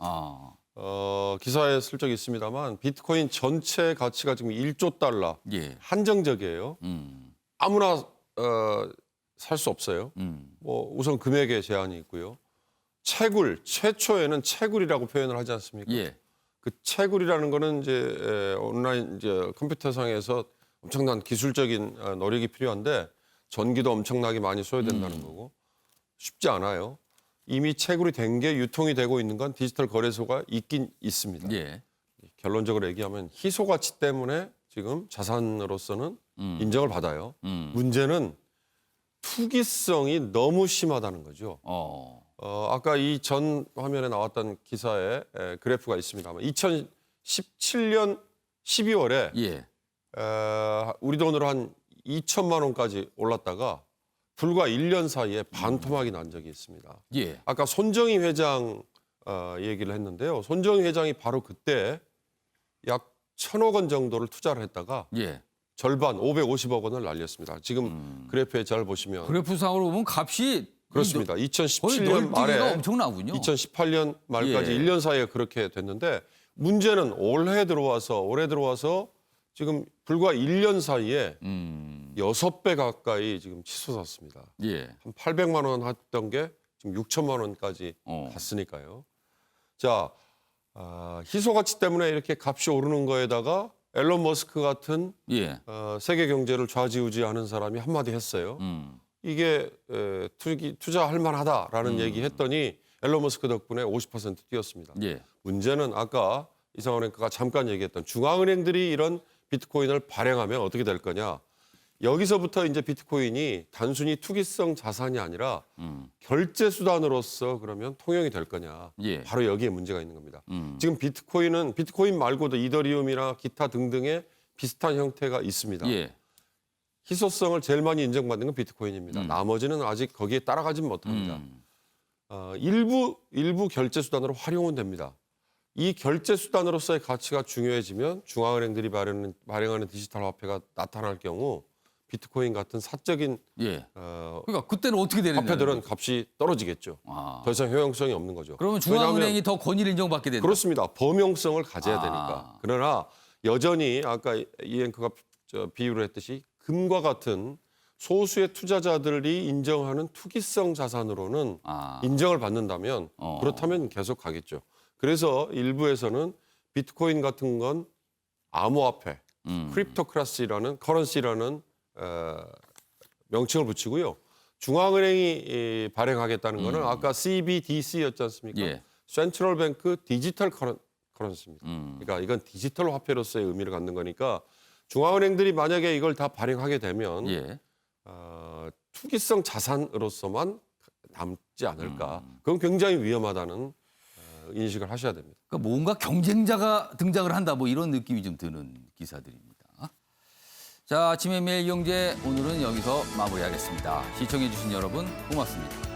기사에 슬쩍 있습니다만 비트코인 전체 가치가 지금 1조 달러. 예. 한정적이에요. 아무나 살 수 없어요. 뭐 우선 금액에 제한이 있고요. 채굴, 최초에는 채굴이라고 표현을 하지 않습니까? 예. 그 채굴이라는 거는 이제 온라인 이제 컴퓨터상에서 엄청난 기술적인 노력이 필요한데 전기도 엄청나게 많이 소요된다는 거고 쉽지 않아요. 이미 채굴이 된 게 유통이 되고 있는 건 디지털 거래소가 있긴 있습니다. 예. 결론적으로 얘기하면 희소 가치 때문에 지금 자산으로서는 인정을 받아요. 문제는 투기성이 너무 심하다는 거죠. 아까 이 전 화면에 나왔던 기사에 그래프가 있습니다만 2017년 12월에 예. 우리 돈으로 한 2천만 원까지 올랐다가 불과 1년 사이에 반토막이 난 적이 있습니다. 예. 아까 손정희 회장 얘기를 했는데요. 손정희 회장이 바로 그때 약 1,000억 원 정도를 투자를 했다가 예. 절반 550억 원을 날렸습니다. 지금 그래프에 잘 보시면 그래프상으로 보면 값이 그렇습니다. 거의 2017년 말에 널뛰기가 엄청나군요. 2018년 말까지 예. 1년 사이에 그렇게 됐는데 문제는 올해 들어와서 지금 불과 1년 사이에 6배 가까이 지금 치솟았습니다. 예. 한 800만 원 했던 게 지금 6천만 원까지 갔으니까요. 자, 희소 가치 때문에 이렇게 값이 오르는 거에다가 앨런 머스크 같은 예. 세계 경제를 좌지우지하는 사람이 한마디 했어요. 이게 투자할 만하다라는 얘기 했더니 앨런 머스크 덕분에 50% 뛰었습니다. 예. 문제는 아까 이상원 앵커가 잠깐 얘기했던 중앙은행들이 이런 비트코인을 발행하면 어떻게 될 거냐. 여기서부터 이제 비트코인이 단순히 투기성 자산이 아니라 결제 수단으로서 그러면 통용이 될 거냐. 예. 바로 여기에 문제가 있는 겁니다. 지금 비트코인 말고도 이더리움이나 기타 등등의 비슷한 형태가 있습니다. 예. 희소성을 제일 많이 인정받는 건 비트코인입니다. 나머지는 아직 거기에 따라가진 못합니다. 일부 결제 수단으로 활용은 됩니다. 이 결제 수단으로서의 가치가 중요해지면 중앙은행들이 발행하는 디지털 화폐가 나타날 경우 비트코인 같은 사적인 예. 그러니까 그때는 어떻게 되는 화폐들은 값이 떨어지겠죠. 아. 더 이상 효용성이 없는 거죠. 그러면 중앙은행이 왜냐하면 더 권위를 인정받게 된다. 그렇습니다. 범용성을 가져야 아. 되니까. 그러나 여전히 아까 이앵커가 비유를 했듯이 금과 같은 소수의 투자자들이 인정하는 투기성 자산으로는 아. 인정을 받는다면 그렇다면 계속 가겠죠. 그래서 일부에서는 비트코인 같은 건 암호화폐, 커런시라는 명칭을 붙이고요. 중앙은행이 발행하겠다는 거는 아까 CBDC였지 않습니까? 예. 센트럴 뱅크 디지털 커런시입니다. 그러니까 이건 디지털 화폐로서의 의미를 갖는 거니까 중앙은행들이 만약에 이걸 다 발행하게 되면 예. 투기성 자산으로서만 남지 않을까. 그건 굉장히 위험하다는 인식을 하셔야 됩니다. 그러니까 뭔가 경쟁자가 등장을 한다 뭐 이런 느낌이 좀 드는 기사들입니다. 자, 아침의 매일 경제 오늘은 여기서 마무리하겠습니다. 시청해 주신 여러분 고맙습니다.